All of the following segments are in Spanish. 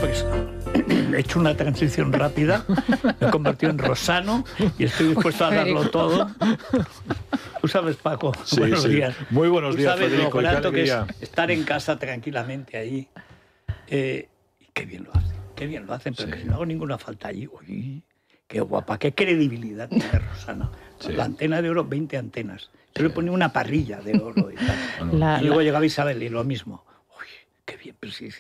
pues he hecho una transición rápida, me he convertido en Rosano y estoy dispuesto a darlo todo. Tú sabes, Paco, sí, buenos días. Muy buenos días, Federico. Tú sabes lo grato que es estar en casa tranquilamente ahí. Y qué bien lo hacen, pero que si no hago ninguna falta allí. Uy, qué guapa, qué credibilidad tiene Rosana. Sí. La antena de oro, 20 antenas. Yo le ponía una parrilla de oro y tal. Y luego llegaba Isabel y lo mismo. Uy, qué bien, pero sí.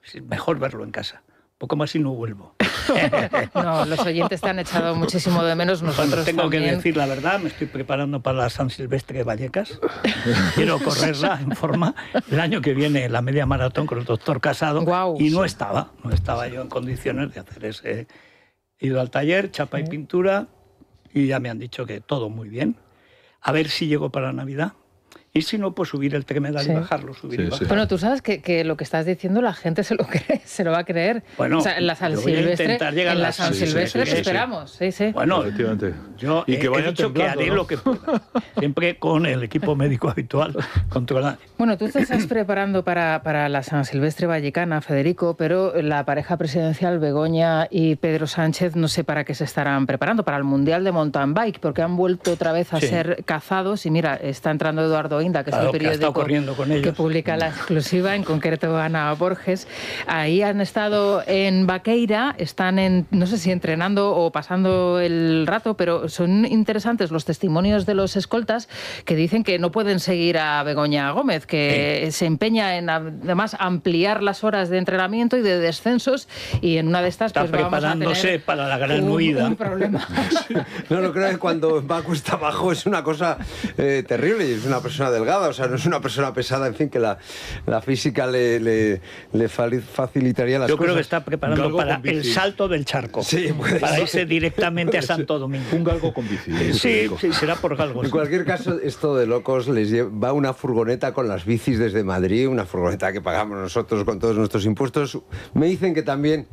Es mejor verlo en casa. Poco más y no vuelvo. No, los oyentes te han echado muchísimo de menos. Nosotros tengo también. que decir la verdad, me estoy preparando para la San Silvestre de Vallecas. Quiero correrla en forma. El año que viene la media maratón con el doctor Casado. Guau, y no estaba yo en condiciones de hacer ese. He ido al taller, chapa y pintura, y ya me han dicho que todo muy bien. A ver si llego para Navidad. Y si no, pues subir el tremedal y bajarlo, subir y bajarlo. Bueno, tú sabes que lo que estás diciendo la gente se lo cree, se lo va a creer. Bueno, o sea, en la San Silvestre, en la San Silvestre te esperamos. Sí. Bueno, efectivamente. Yo y que he dicho que haré lo que pueda, siempre con el equipo médico habitual controlado. Bueno, tú te estás preparando para la San Silvestre vallecana, Federico, pero la pareja presidencial Begoña y Pedro Sánchez no sé para qué se estarán preparando, para el Mundial de Mountain Bike, porque han vuelto otra vez a ser cazados y mira, está entrando Eduardo Inda, que es el periódico que publica la exclusiva, en concreto Ana Borges. Ahí han estado en Vaqueira, están no sé si entrenando o pasando el rato, pero son interesantes los testimonios de los escoltas que dicen que no pueden seguir a Begoña Gómez, que se empeña en además ampliar las horas de entrenamiento y de descensos, y en una de estas está pues preparándose vamos a tener para la gran huida. Un problema. No creo que cuando va cuesta abajo es una cosa terrible, y es una persona delgada, o sea, no es una persona pesada, en fin, que la física le facilitaría las cosas. Yo creo que está preparando para el salto del charco, para irse directamente a Santo Domingo. Un galgo con bici. Sí, será por galgos. En cualquier caso, esto de locos, va una furgoneta con las bicis desde Madrid, una furgoneta que pagamos nosotros con todos nuestros impuestos. Me dicen que también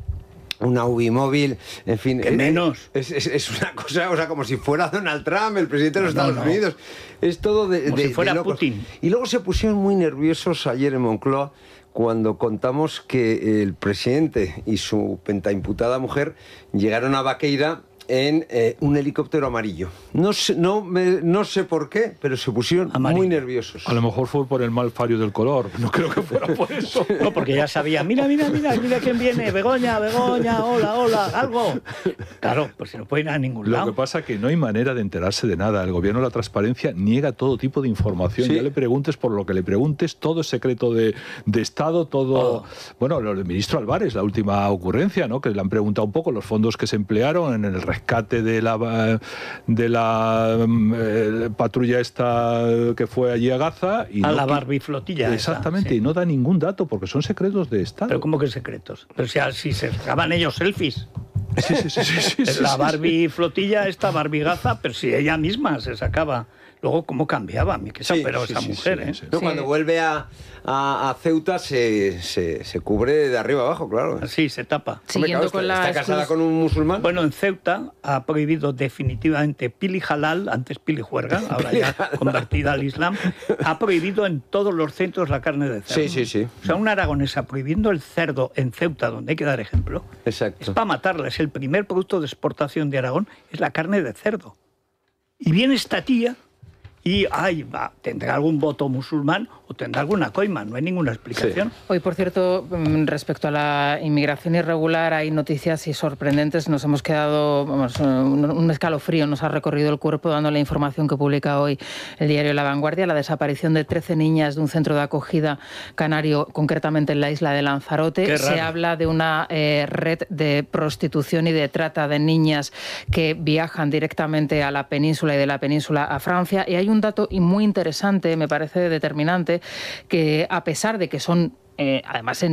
una Ubimóvil, en fin. ¿Qué menos? Es una cosa, o sea, como si fuera Donald Trump, el presidente de los Estados Unidos. Es todo como si fuera locos. Putin. Y luego se pusieron muy nerviosos ayer en Moncloa cuando contamos que el presidente y su pentaimputada mujer llegaron a Vaqueira en un helicóptero amarillo. No sé por qué, pero se pusieron muy nerviosos. A lo mejor fue por el mal fario del color. No creo que fuera por eso. No, porque ya sabía, mira quién viene, Begoña, hola, algo. Claro, pues si no puede ir a ningún lado. Lo que pasa es que no hay manera de enterarse de nada. El gobierno de la transparencia niega todo tipo de información. Ya le preguntes por lo que le preguntes, todo es secreto de Estado, todo... Bueno, lo del ministro Álvarez, la última ocurrencia, ¿no? Que le han preguntado un poco los fondos que se emplearon en el rescate de la patrulla esta que fue allí a Gaza. Y la Barbie flotilla. Exactamente, y no da ningún dato porque son secretos de Estado. ¿Pero cómo que secretos? Pero si se sacaban ellos selfies. Sí. La Barbie flotilla, esta Barbie Gaza, pero si ella misma se sacaba. Luego, ¿cómo cambiaba? Pero esa mujer, No, cuando vuelve a Ceuta se cubre de arriba abajo, claro. Sí, se tapa. Siguiendo con ¿Está casada con un musulmán? Bueno, en Ceuta ha prohibido definitivamente pili halal, antes pili juerga, ahora ya convertida al Islam, ha prohibido en todos los centros la carne de cerdo. Sí. O sea, una aragonesa prohibiendo el cerdo en Ceuta, donde hay que dar ejemplo, exacto, es para matarla. Es el primer producto de exportación de Aragón, es la carne de cerdo. Y viene esta tía y tendrá algún voto musulmán o tendrá alguna coima, no hay ninguna explicación. Hoy, por cierto, respecto a la inmigración irregular, hay noticias sorprendentes. Nos hemos quedado, un escalofrío nos ha recorrido el cuerpo dando la información que publica hoy el diario La Vanguardia, la desaparición de 13 niñas de un centro de acogida canario, concretamente en la isla de Lanzarote. Se habla de una red de prostitución y de trata de niñas que viajan directamente a la península y de la península a Francia. Y hay un dato muy interesante, me parece determinante, que a pesar de que son además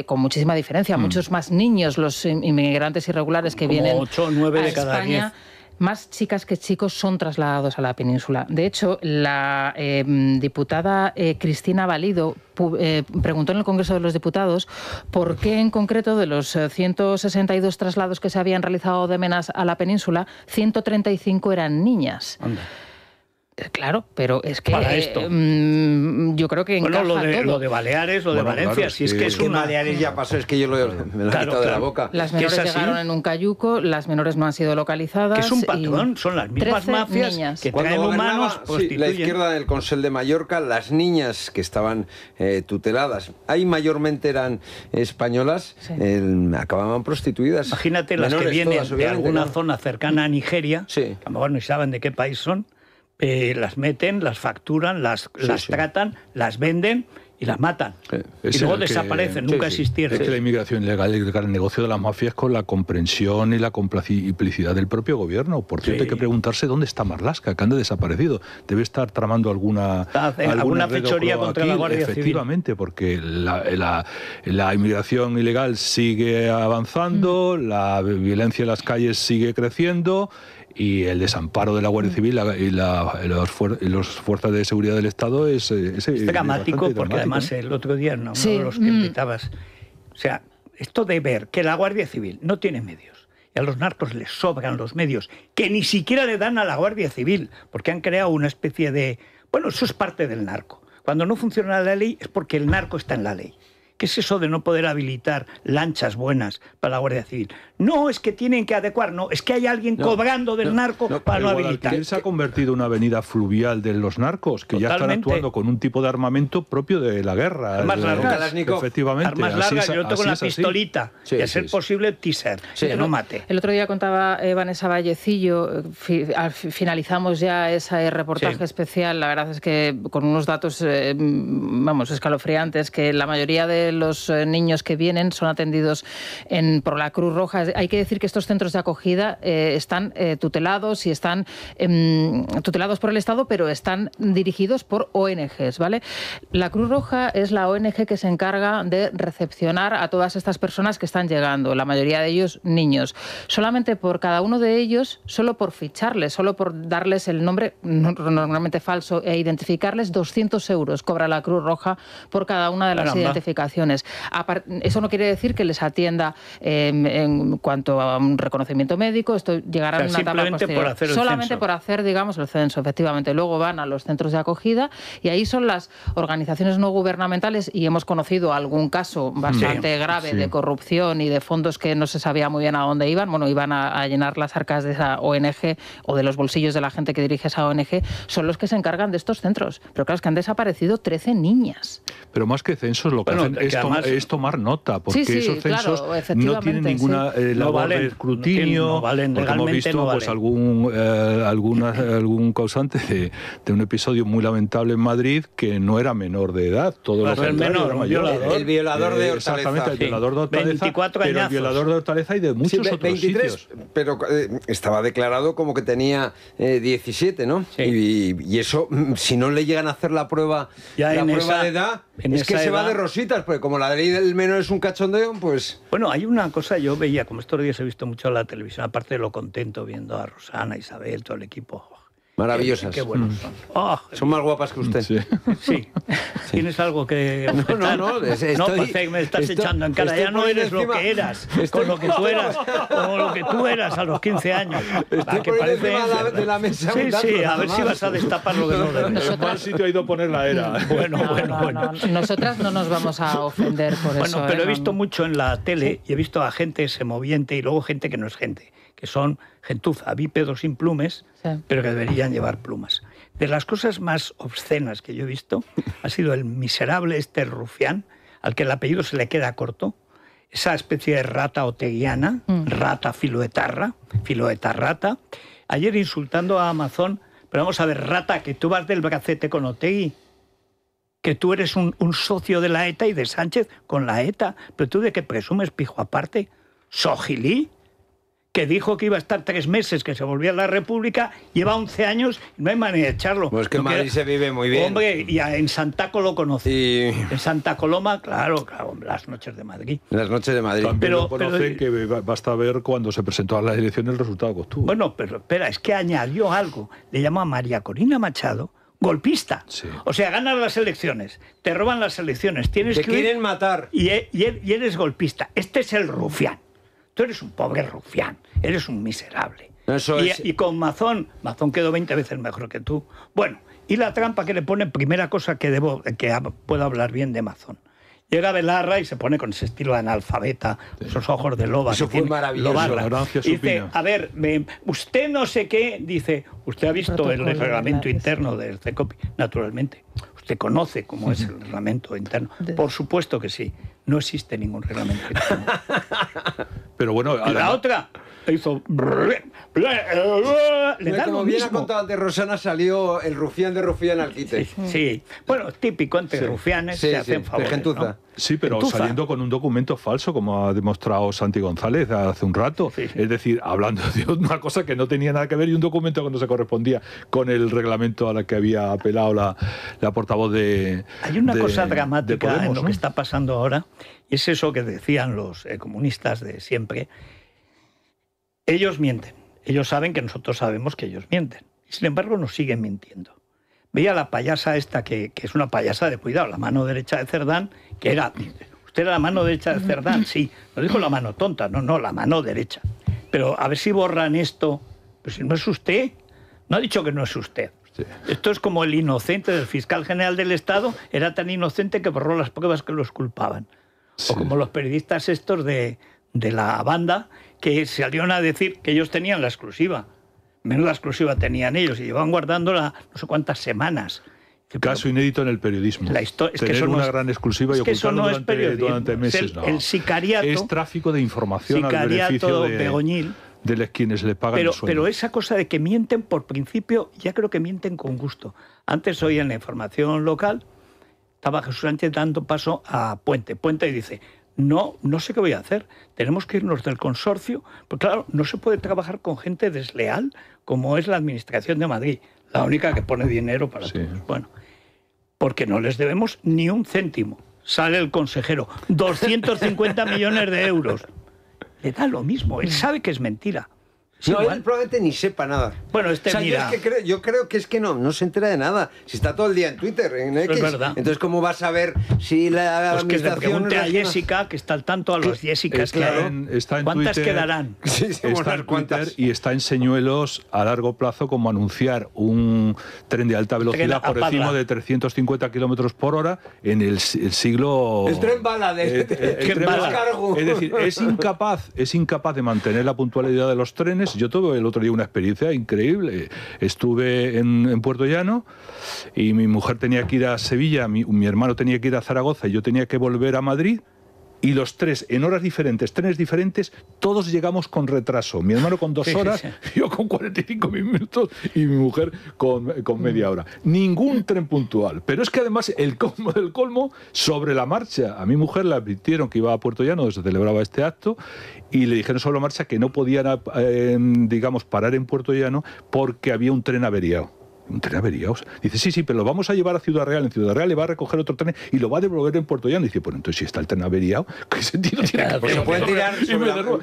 con muchísima diferencia, muchos más niños los inmigrantes irregulares que vienen 8 o 9 de cada España, 10. Más chicas que chicos son trasladados a la península. De hecho, la diputada Cristina Valido preguntó en el Congreso de los Diputados por qué en concreto de los 162 traslados que se habían realizado de Menas a la península, 135 eran niñas. Anda. Claro, pero es que para esto. Yo creo que encaja lo todo. de Baleares, lo de Valencia, claro, si es que es que una... Baleares ya pasó, es que yo me lo he quitado de la boca. Las menores llegaron en un cayuco, las menores no han sido localizadas. Que es un patrón, son las mismas mafias niñas. que traen humanos, prostituyen. La izquierda del Consell de Mallorca, las niñas que estaban tuteladas, ahí mayormente eran españolas, acababan prostituidas. Imagínate las que vienen de alguna zona cercana a Nigeria, sí, que a lo mejor no saben de qué país son, las meten, las facturan, las tratan, las venden y las matan. Y luego desaparecen, nunca existieron. Es que la inmigración ilegal es el negocio de las mafias con la comprensión y la complicidad del propio gobierno. Por cierto, hay que preguntarse dónde está Marlaska, que han desaparecido. Debe estar tramando alguna fechoría contra la Guardia Civil. Efectivamente, porque la inmigración ilegal sigue avanzando, la violencia en las calles sigue creciendo, y el desamparo de la Guardia Civil y las fuerzas de seguridad del Estado es dramático, porque además el otro día uno de los que invitabas, o sea, esto de ver que la Guardia Civil no tiene medios y a los narcos les sobran los medios que ni siquiera le dan a la Guardia Civil, porque han creado una especie de... Bueno, eso es parte del narco. Cuando no funciona la ley es porque el narco está en la ley. ¿Qué es eso de no poder habilitar lanchas buenas para la Guardia Civil? No, es que tienen que adecuar, no, es que hay alguien cobrando del narco para no habilitar. Se ha convertido en una avenida fluvial de los narcos, que ya están actuando con un tipo de armamento propio de la guerra. Armas largas, efectivamente. Armas largas, yo tengo una pistolita, y a ser posible teaser, que no mate. El otro día contaba Vanessa Vallecillo, finalizamos ya ese reportaje especial, la verdad es que con unos datos, escalofriantes, que la mayoría de los niños que vienen son atendidos por la Cruz Roja. Hay que decir que estos centros de acogida están tutelados y están tutelados por el Estado, pero están dirigidos por ONGs, ¿vale? La Cruz Roja es la ONG que se encarga de recepcionar a todas estas personas que están llegando, la mayoría de ellos niños. Solamente por cada uno de ellos, solo por ficharles, solo por darles el nombre normalmente falso e identificarles, 200 euros cobra la Cruz Roja por cada una de las identificaciones. Eso no quiere decir que les atienda en cuanto a un reconocimiento médico, esto llegará en una etapa posterior. Solamente por hacer, digamos, el censo, efectivamente. Luego van a los centros de acogida y ahí son las organizaciones no gubernamentales, y hemos conocido algún caso bastante grave de corrupción y de fondos que no se sabía muy bien a dónde iban. Bueno, iban a llenar las arcas de esa ONG o de los bolsillos de la gente que dirige esa ONG, son los que se encargan de estos centros. Pero claro, es que han desaparecido 13 niñas. Pero más que censos, lo que hacen es tomar nota, porque esos censos no tienen ninguna labor de escrutinio, porque hemos visto pues algún causante de un episodio muy lamentable en Madrid que no era menor de edad, todo lo contrario, era mayor. El violador de Hortaleza. Exactamente, el violador de Hortaleza, 24 pero el violador de Hortaleza y de muchos otros 23, sitios. Pero estaba declarado como que tenía 17, ¿no? Sí. Y eso, si no le llegan a hacer la prueba de edad, es que se va de rositas, porque como la ley del menor es un cachondeo, pues... Bueno, hay una cosa, yo veía, como estos días he visto mucho en la televisión, aparte de lo contento viendo a Rosana, Isabel, todo el equipo. Maravillosas. Qué buenos son. Son más guapas que usted. Sí. ¿Tienes algo que...? No, pues me estás echando en cara. Ya no eres lo que eras, con lo que tú eras, como lo que tú eras a los 15 años. Estoy que parece de la mesa. Sí, a ver si vas a destapar lo que no debes. En mal sitio ha ido a poner la era. Bueno. Nosotras no nos vamos a ofender por eso. Bueno, pero he visto mucho en la tele y he visto a gente semoviente y luego gente que no es gente, que son gentuza, bípedos sin plumes, pero que deberían llevar plumas. De las cosas más obscenas que yo he visto ha sido el miserable rufián, al que el apellido se le queda corto, esa especie de rata oteguiana, rata filoetarrata, ayer insultando a Amazon. Pero vamos a ver, rata, que tú vas del bracete con Otegi, que tú eres un socio de la ETA y de Sánchez con la ETA, pero tú de qué presumes, pijo aparte, Sogilí, que dijo que iba a estar 3 meses, que se volvía a la República, lleva 11 años y no hay manera de echarlo. Pues que en Madrid se vive muy bien. Hombre, y en Santa Coloma lo conocí. En Santa Coloma, claro, las noches de Madrid. Las noches de Madrid. También lo conocen, que basta ver cuando se presentó a las elecciones el resultado que obtuvo. Bueno, pero espera, es que añadió algo. Le llamó a María Corina Machado golpista. Sí. O sea, ganas las elecciones, te roban las elecciones, tienes que quieren matar. Y eres golpista. Este es el rufián. Tú eres un pobre rufián, eres un miserable. Y con Mazón quedó 20 veces mejor que tú. Bueno, y la trampa que le pone, primera cosa que puedo hablar bien de Mazón. Llega Belarra y se pone con ese estilo de analfabeta, esos ojos de loba. Eso fue maravilloso. Dice, a ver, usted no sé qué, dice, usted ha visto el reglamento interno del CECOPI, naturalmente. Usted conoce cómo es el reglamento interno. Por supuesto que sí. No existe ningún reglamento interno. Pero bueno, y la otra hizo... Le da como bien ha contado antes Rosana, salió el rufián de Rufián al quite. Sí. Bueno, típico, entre rufianes se hacen favores, ¿no? Sí, pero saliendo con un documento falso, como ha demostrado Santi González hace un rato. Sí. Es decir, hablando de una cosa que no tenía nada que ver y un documento que no se correspondía con el reglamento a la que había apelado la portavoz de Hay una cosa dramática Podemos, en lo que está pasando ahora, y es eso que decían los comunistas de siempre. Ellos mienten. Ellos saben que nosotros sabemos que ellos mienten. Y sin embargo nos siguen mintiendo. Veía la payasa esta, que es una payasa de cuidado, la mano derecha de Cerdán, que era... ¿Usted era la mano derecha de Cerdán? Sí. No dijo la mano tonta, no, la mano derecha. Pero a ver si borran esto. Pues si no es usted, no ha dicho que no es usted. Sí. Esto es como el inocente del fiscal general del Estado, era tan inocente que borró las pruebas que los culpaban. Sí. O como los periodistas estos de la banda, que salieron a decir que ellos tenían la exclusiva. Menuda exclusiva tenían ellos y llevaban guardándola no sé cuántas semanas. Caso inédito en el periodismo. Es que eso una gran exclusiva y ocultarlo durante meses. El sicariato... Es tráfico de información al beneficio de Begoñil. De quienes le pagan el sueldo. Pero esa cosa de que mienten por principio, ya creo que mienten con gusto. Antes hoy en la información local estaba Jesús Sánchez dando paso a Puente. Puente dice... No sé qué voy a hacer. Tenemos que irnos del consorcio, porque claro, no se puede trabajar con gente desleal como es la Administración de Madrid, la única que pone dinero para todos. Bueno, porque no les debemos ni un céntimo. Sale el consejero, 250 millones de euros. Le da lo mismo, él sabe que es mentira. No, él probablemente ni sepa nada. Bueno, mira... yo creo que es que no se entera de nada. Si está todo el día en Twitter, en X. Es verdad. Entonces, ¿cómo vas a ver si la administración... Pues que le pregunte a Jessica, que está al tanto, a las Jessicas que hay. ¿Cuántas Twitter, quedarán? Sí, está en Twitter y está en señuelos a largo plazo como anunciar un tren de alta velocidad por encima de 350 kilómetros por hora en el siglo... El tren bala el tren cargo. Es decir, es incapaz de mantener la puntualidad de los trenes. Yo tuve el otro día una experiencia increíble. Estuve en Puerto Llano y mi mujer tenía que ir a Sevilla, mi hermano tenía que ir a Zaragoza y yo tenía que volver a Madrid. Y los tres, en horas diferentes, trenes diferentes, todos llegamos con retraso. Mi hermano con 2 horas, yo con 45 minutos y mi mujer con media hora. Ningún tren puntual. Pero es que además, el colmo del colmo, sobre la marcha. A mi mujer le advirtieron que iba a Puerto Llano, donde se celebraba este acto, y le dijeron sobre la marcha que no podían, parar en Puerto Llano porque había un tren averiado. Un tren averiado. Dice, sí, pero lo vamos a llevar a Ciudad Real. En Ciudad Real le va a recoger otro tren y lo va a devolver en Puerto Llano. Y dice, pues entonces si está el tren averiado, ¿qué sentido tiene que se puede tirar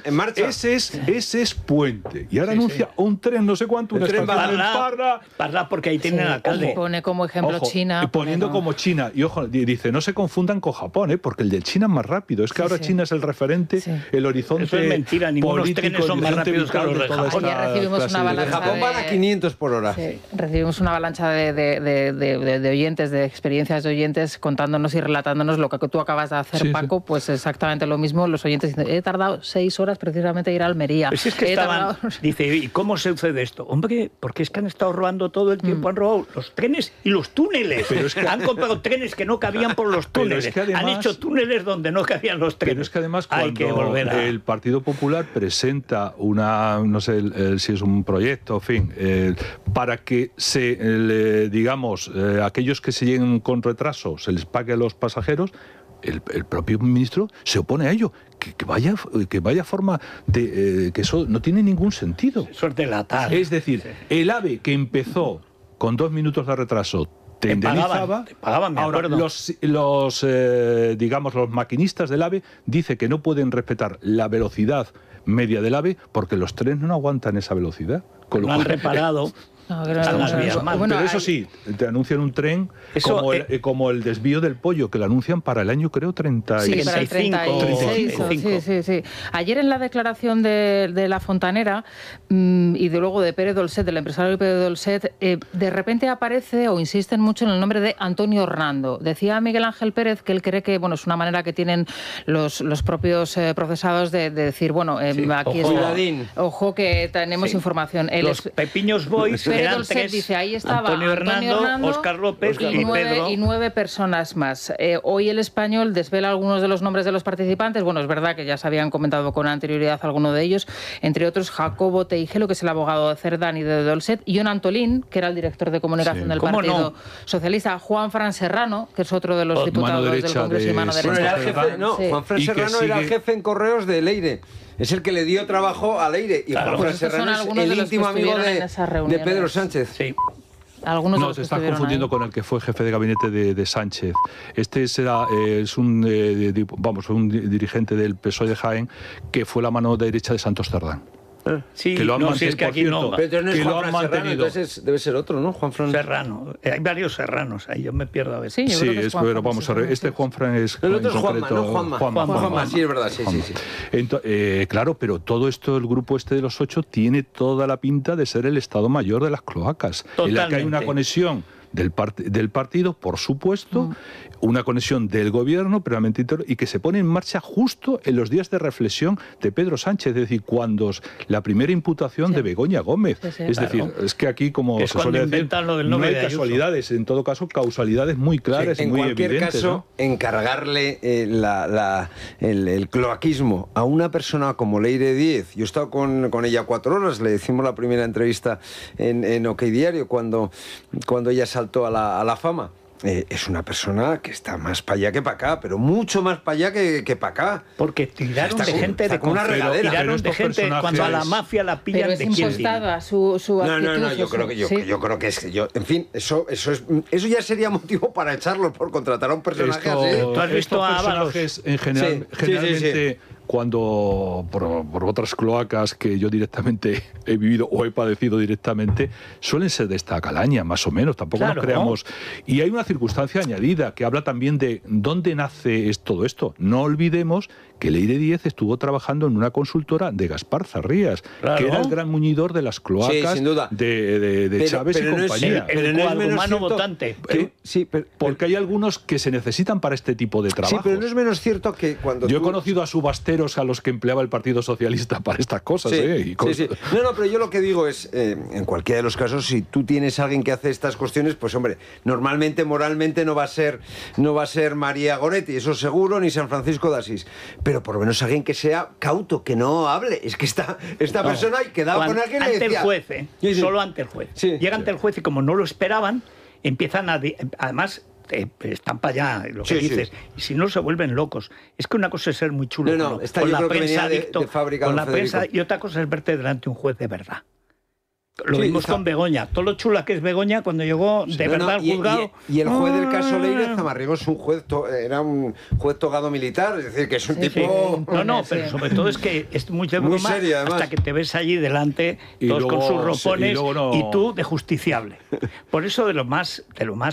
en marcha? Ese es Puente. Y ahora anuncia un tren no sé cuánto, una estación en Parla, porque ahí tienen al alcalde. Pone como ejemplo China. Poniendo como China. Y ojo, dice, no se confundan con Japón, porque el de China es más rápido. Es que ahora China es el referente, el horizonte. Eso es mentira, ningunos trenes son más rápidos que los de Japón. Ya recibimos una avalancha. Japón van a 500 por hora. Recibimos una avalancha de oyentes, de experiencias de oyentes contándonos y relatándonos lo que tú acabas de hacer, Paco, pues exactamente lo mismo. Los oyentes dicen, he tardado 6 horas precisamente en ir a Almería. Pues es que dice, ¿y cómo se sucede esto? Hombre, porque es que han estado robando todo el tiempo, han robado los trenes y los túneles. Pero es que han comprado trenes que no cabían por los túneles. Es que además, han hecho túneles donde no cabían los trenes. Pero es que además cuando el Partido Popular presenta no sé si es un proyecto, en fin, para que aquellos que se lleguen con retraso se les pague a los pasajeros, el propio ministro se opone a ello. Que vaya forma de... que eso no tiene ningún sentido. Eso es delatar. Es decir, el AVE que empezó con 2 minutos de retraso te indemnizaba. Te pagaban, me acuerdo. Ahora, los maquinistas del AVE dicen que no pueden respetar la velocidad media del AVE porque los trenes no aguantan esa velocidad. Lo han reparado. No, pero eso sí, te anuncian un tren como el desvío del pollo, que lo anuncian para el año, creo, 35. Sí, para el 35. Sí. Ayer en la declaración de La Fontanera y de luego de Pere Dolcet, del empresario Pere Dolcet, de repente aparece o insisten mucho en el nombre de Antonio Hernando. Decía Miguel Ángel Pérez que él cree que es una manera que tienen los propios procesados de decir, aquí ojo que tenemos información. Los Pepiños Boys eran tres, dice, ahí estaba Antonio Hernando, Óscar López y Pedro. Y 9 personas más. Hoy El Español desvela algunos de los nombres de los participantes. Bueno, es verdad que ya se habían comentado con anterioridad algunos de ellos, entre otros Jacobo Teijelo, que es el abogado de Cerdán y de Dolcet, y John Antolín, que era el director de comunicación del Partido Socialista, Juan Fran Serrano, que es otro de los diputados del Congreso y mano derecha. Juan Fran Serrano era el jefe en correos de Leire. Es el que le dio trabajo a Leire. Y Juan Fran Serrano es el íntimo amigo de Pedro Sánchez. Sí. No, se están confundiendo con el que fue jefe de gabinete de Sánchez. Este es un dirigente del PSOE de Jaén que fue la mano derecha de Santos Cerdán. Sí, que lo han si es que aquí no. Pero no es Juan Fran Serrano, entonces debe ser otro, ¿no? Juan Fran Serrano. Hay varios Serranos ahí, yo me pierdo a veces. Sí, pero vamos a ver. Este Juan Fran es. El otro es Juanma, ¿no? Juanma, sí, es verdad, sí. Claro, pero todo esto, el grupo este de los 8, tiene toda la pinta de ser el Estado Mayor de las cloacas. Totalmente. En la que hay una conexión del partido, por supuesto, una conexión del gobierno, previamente y que se pone en marcha justo en los días de reflexión de Pedro Sánchez, es decir, cuando la primera imputación de Begoña Gómez. Es decir, es que aquí, como se suele decir, no hay casualidades, en todo caso, causalidades muy claras y muy evidentes. En cualquier caso, encargarle el cloaquismo a una persona como Leire Díez, yo he estado con ella 4 horas, le hicimos la primera entrevista en OK Diario cuando ella saltó a la fama. Es una persona que está más para allá que para acá, pero mucho más para allá que para acá. Porque tiraron de gente de una regadera. Tiraron de gente cuando a la mafia la pillan. Pero es impostada su actitud. No, yo creo que es... en fin, eso ya sería motivo para echarlo por contratar a un personaje así. ¿Tú has visto a Ábalos? Generalmente... Cuando por otras cloacas que yo directamente he vivido o he padecido directamente, suelen ser de esta calaña, más o menos, tampoco nos creamos. Y hay una circunstancia añadida que habla también de dónde nace todo esto. No olvidemos que Leire Díez estuvo trabajando en una consultora de Gaspar Zarrías, que era el gran muñidor de las cloacas sin duda. de Chávez y compañía. El humano votante. Porque hay algunos que se necesitan para este tipo de trabajo. Sí, pero no es menos cierto que cuando yo he conocido a subasteros a los que empleaba el Partido Socialista para estas cosas. No, pero yo lo que digo es, en cualquiera de los casos, si tú tienes a alguien que hace estas cuestiones, pues hombre, normalmente, moralmente no va a ser María Goretti, eso seguro, ni San Francisco de Asís. Pero por lo menos alguien que sea cauto, que no hable. Es que esta persona quedaba con alguien y le decía... Ante el juez, solo ante el juez. Llega ante el juez y como no lo esperaban, empiezan además... están para allá, lo que dices, y si no se vuelven locos. Es que una cosa es ser muy chulo con la prensa adicto, con la prensa, y otra cosa es verte delante de un juez de verdad. Lo vimos con Begoña. Todo lo chula que es Begoña cuando llegó de verdad al juzgado. Y el juez del caso Leire Zamarrigo es era un juez togado militar, es decir, que es un tipo... Pero sobre todo es que es muy de broma seria, hasta que te ves allí delante, todos con sus ropones, y tú de justiciable. Por eso de lo más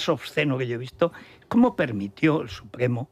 obsceno que yo he visto, ¿cómo permitió el Supremo?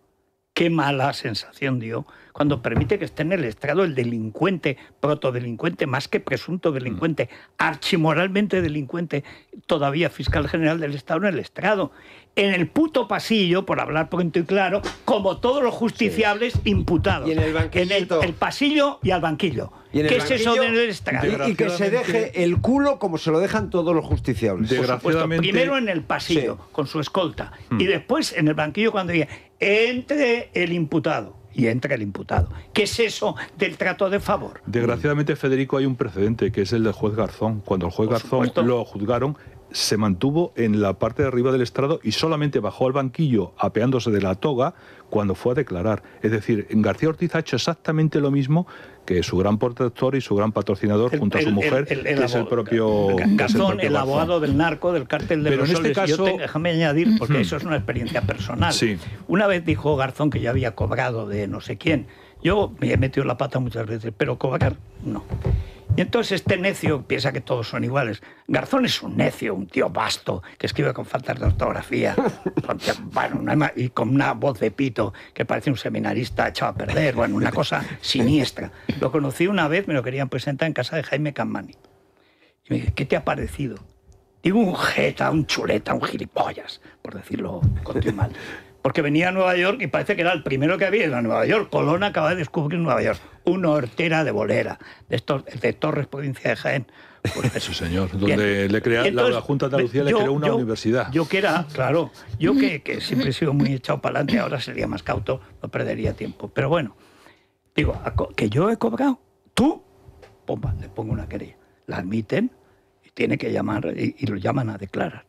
Qué mala sensación dio cuando permite que esté en el estrado el delincuente, protodelincuente, más que presunto delincuente, archimoralmente delincuente, todavía fiscal general del Estado en el estrado. En el puto pasillo, por hablar pronto y claro, como todos los justiciables imputados. Y en el banquillito. En el pasillo y al banquillo. ¿Qué es eso del estrado? Y que se deje el culo como se lo dejan todos los justiciables. Desgraciadamente, primero en el pasillo, con su escolta, y después en el banquillo cuando diga, entre el imputado. Y entra el imputado. ¿Qué es eso del trato de favor? Desgraciadamente, Federico, hay un precedente, que es el del juez Garzón. Cuando el juez Garzón lo juzgaron, se mantuvo en la parte de arriba del estrado y solamente bajó al banquillo apeándose de la toga cuando fue a declarar. Es decir, García Ortiz ha hecho exactamente lo mismo que su gran protector y su gran patrocinador junto a su mujer, que es el propio Garzón, el abogado del narco, del cártel de los Soles. Este caso, déjame añadir, porque eso es una experiencia personal. Sí. Una vez dijo Garzón que ya había cobrado de no sé quién. Yo me he metido la pata muchas veces, pero cobrar, no. Y entonces este necio piensa que todos son iguales. Garzón es un necio, un tío vasto, que escribe con faltas de ortografía, y con una voz de pito que parece un seminarista echado a perder, bueno, una cosa siniestra. Lo conocí una vez, me lo querían presentar en casa de Jaime Campmany. Y me dice, ¿qué te ha parecido? Digo, un jeta, un chuleta, un gilipollas, por decirlo contigo mal. Porque venía a Nueva York y parece que era el primero que había ido a Nueva York. Colón acaba de descubrir Nueva York. Una hortera de bolera, de Torres, provincia de Jaén. Pues, eso, señor, donde le crea, entonces, la Junta de Andalucía le creó una universidad. Yo que era, claro, yo que siempre he sido muy echado para adelante, ahora sería más cauto, no perdería tiempo. Pero bueno, digo, que yo he cobrado, tú, pompa, le pongo una querella. La admiten y tiene que llamar, y lo llaman a declarar.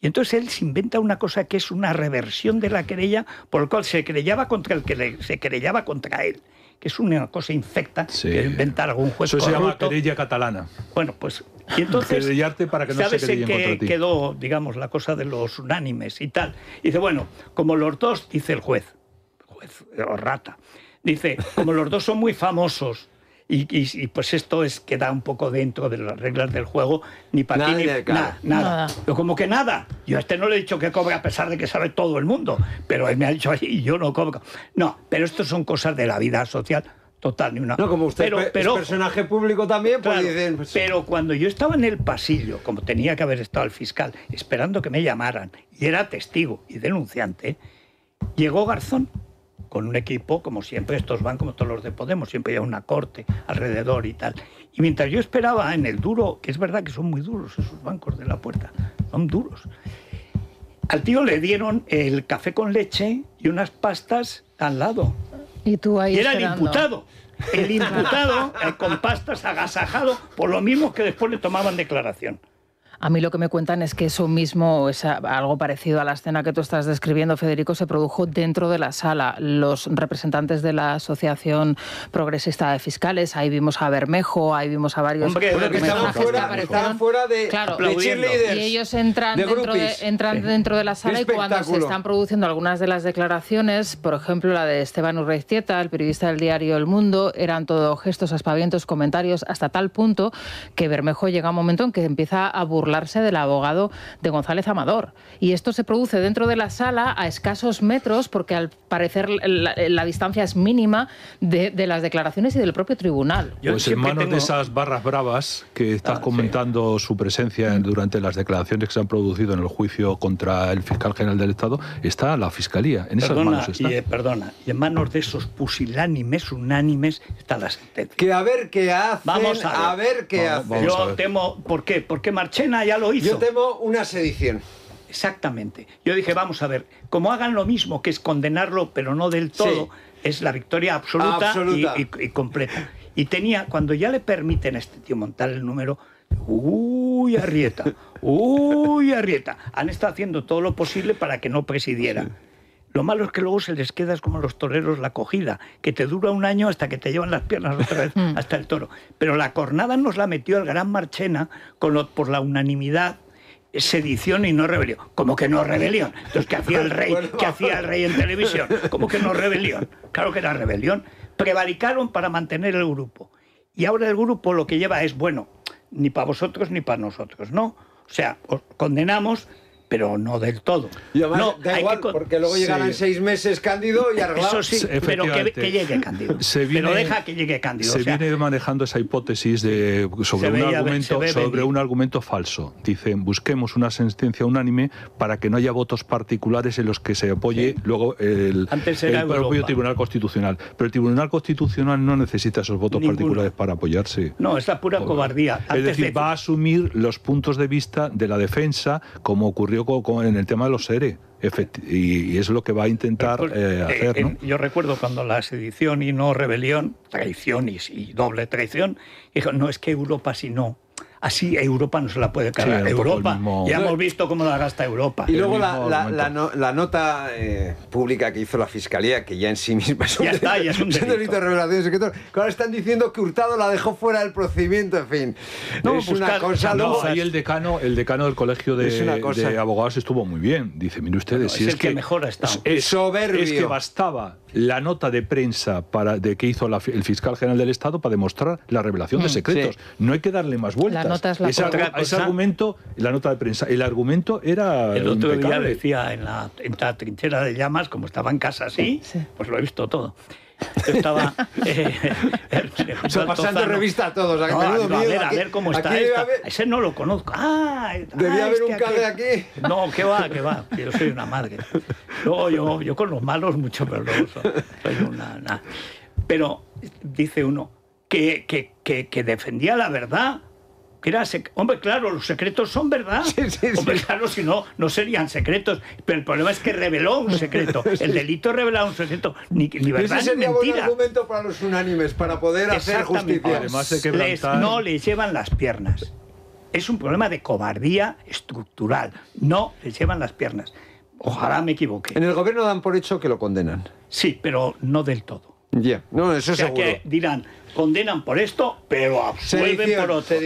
Y entonces él se inventa una cosa que es una reversión de la querella por el cual se querellaba contra el que se querellaba contra él, que es una cosa infecta que inventar algún juez corrupto. Eso se llama querella catalana. Bueno, pues, y entonces, querellarte para que no se querellen contra ti. Quedó, digamos, la cosa de los unánimes y tal. Y dice, bueno, como los dos, dice el juez o rata, dice, como los dos son muy famosos, y pues esto queda un poco dentro de las reglas del juego, ni para ti ni nada. Pero como que nada. Yo a este no le he dicho que cobre a pesar de que sabe todo el mundo, pero él me ha dicho y yo no cobro. No, pero esto son cosas de la vida social total. Ni una. No, como usted es personaje público también, pues claro, dicen... Pues... Pero cuando yo estaba en el pasillo, como tenía que haber estado el fiscal, esperando que me llamaran, y era testigo y denunciante, llegó Garzón con un equipo, como siempre, estos van como todos los de Podemos, siempre hay una corte alrededor y tal. Y mientras yo esperaba en el duro, que es verdad que son muy duros esos bancos de la puerta, son duros, al tío le dieron el café con leche y unas pastas al lado. Y tú ahí era esperando. El imputado con pastas agasajado por lo mismo que después le tomaban declaración. A mí lo que me cuentan es que eso mismo, algo parecido a la escena que tú estás describiendo, Federico, se produjo dentro de la sala. Los representantes de la Asociación Progresista de Fiscales, ahí vimos a Bermejo, ahí vimos a varios... Hombre, que estaban fuera de cheerleaders. Y ellos entran dentro de la sala y cuando se están produciendo algunas de las declaraciones, por ejemplo la de Esteban Urreiztieta, el periodista del diario El Mundo, eran todo gestos, aspavientos, comentarios, hasta tal punto que Bermejo llega a un momento en que empieza a burlarse del abogado de González Amador. Y esto se produce dentro de la sala a escasos metros porque al parecer la distancia es mínima de las declaraciones y del propio tribunal. Pues en manos de esas barras bravas que estás comentando su presencia durante las declaraciones que se han producido en el juicio contra el fiscal general del Estado, está la Fiscalía. En esas manos está. Y en manos de esos pusilánimes, unánimes, está la sentencia. Que a ver qué hacen, vamos a ver qué hacen. Yo temo, ¿por qué? Porque Marchena ya lo hizo. Yo temo una sedición. Exactamente. Yo dije, vamos a ver, como hagan lo mismo, que es condenarlo, pero no del todo, es la victoria absoluta. Y completa. Y cuando ya le permiten a este tío montar el número, ¡uy, Arrieta! ¡Uy, Arrieta! Han estado haciendo todo lo posible para que no presidiera. Sí. Lo malo es que luego se les queda, es como los toreros, la cogida, que te dura un año hasta que te llevan las piernas otra vez hasta el toro. Pero la cornada nos la metió el gran Marchena por la unanimidad, sedición y no rebelión. ¿Cómo que no rebelión? Entonces, ¿qué hacía el rey? ¿Qué hacía el rey en televisión? ¿Cómo que no rebelión? Claro que era rebelión. Prevaricaron para mantener el grupo. Y ahora el grupo lo que lleva es, bueno, ni para vosotros ni para nosotros, ¿no? O sea, os condenamos, pero no del todo. Y además, no, da igual, porque luego llegarán 6 meses Cándido y arreglado. Eso sí, pero que llegue Cándido. Pero deja que llegue Cándido. Se viene manejando esa hipótesis sobre un argumento falso. Dicen, busquemos una sentencia unánime para que no haya votos particulares en los que se apoye luego el propio Tribunal Constitucional. Pero el Tribunal Constitucional no necesita esos votos particulares para apoyarse. No, es la pura cobardía. Es decir, va a asumir los puntos de vista de la defensa, como ocurrió en el tema de los SERE, y es lo que va a intentar hacer, ¿no? Yo recuerdo cuando la sedición y no rebelión, traición y doble traición, dijo, no es que Europa si no, así Europa no se la puede cargar. Sí, Europa, ya hemos visto cómo la gasta Europa. Y luego la nota pública que hizo la Fiscalía, que ya en sí misma es un delito de revelación secreta, que ahora están diciendo que Hurtado la dejó fuera del procedimiento, en fin. No, es una cosa... ahí el decano del Colegio de Abogados estuvo muy bien. Dice, mire ustedes, si es el que mejor ha estado. Es soberbio. Es que bastaba la nota de prensa que hizo el fiscal general del Estado para demostrar la revelación de secretos. No hay que darle más vueltas. La nota es la ese argumento, la nota de prensa, el argumento era el otro día decía en la trinchera de llamas, como estaba en casa así, pues lo he visto todo. Yo estaba pasando revista a todos. A ver cómo está esta. Ese no lo conozco. Debía haber un cable aquí. No, que va. Yo soy una madre. Luego yo con los malos mucho, pero luego soy una. Pero dice uno que defendía la verdad. Hombre, claro, los secretos son verdad. Hombre, claro, si no, no serían secretos. Pero el problema es que reveló un secreto. El delito es revelar un secreto. Ni verdad ese ni sería mentira. Buen argumento para los unánimes, para poder hacer justicia. Además no les llevan las piernas. Es un problema de cobardía estructural. No les llevan las piernas. Ojalá me equivoque. En el gobierno dan por hecho que lo condenan. Sí, pero no del todo. No, eso seguro. Que dirán, condenan por esto, pero absuelven por otro.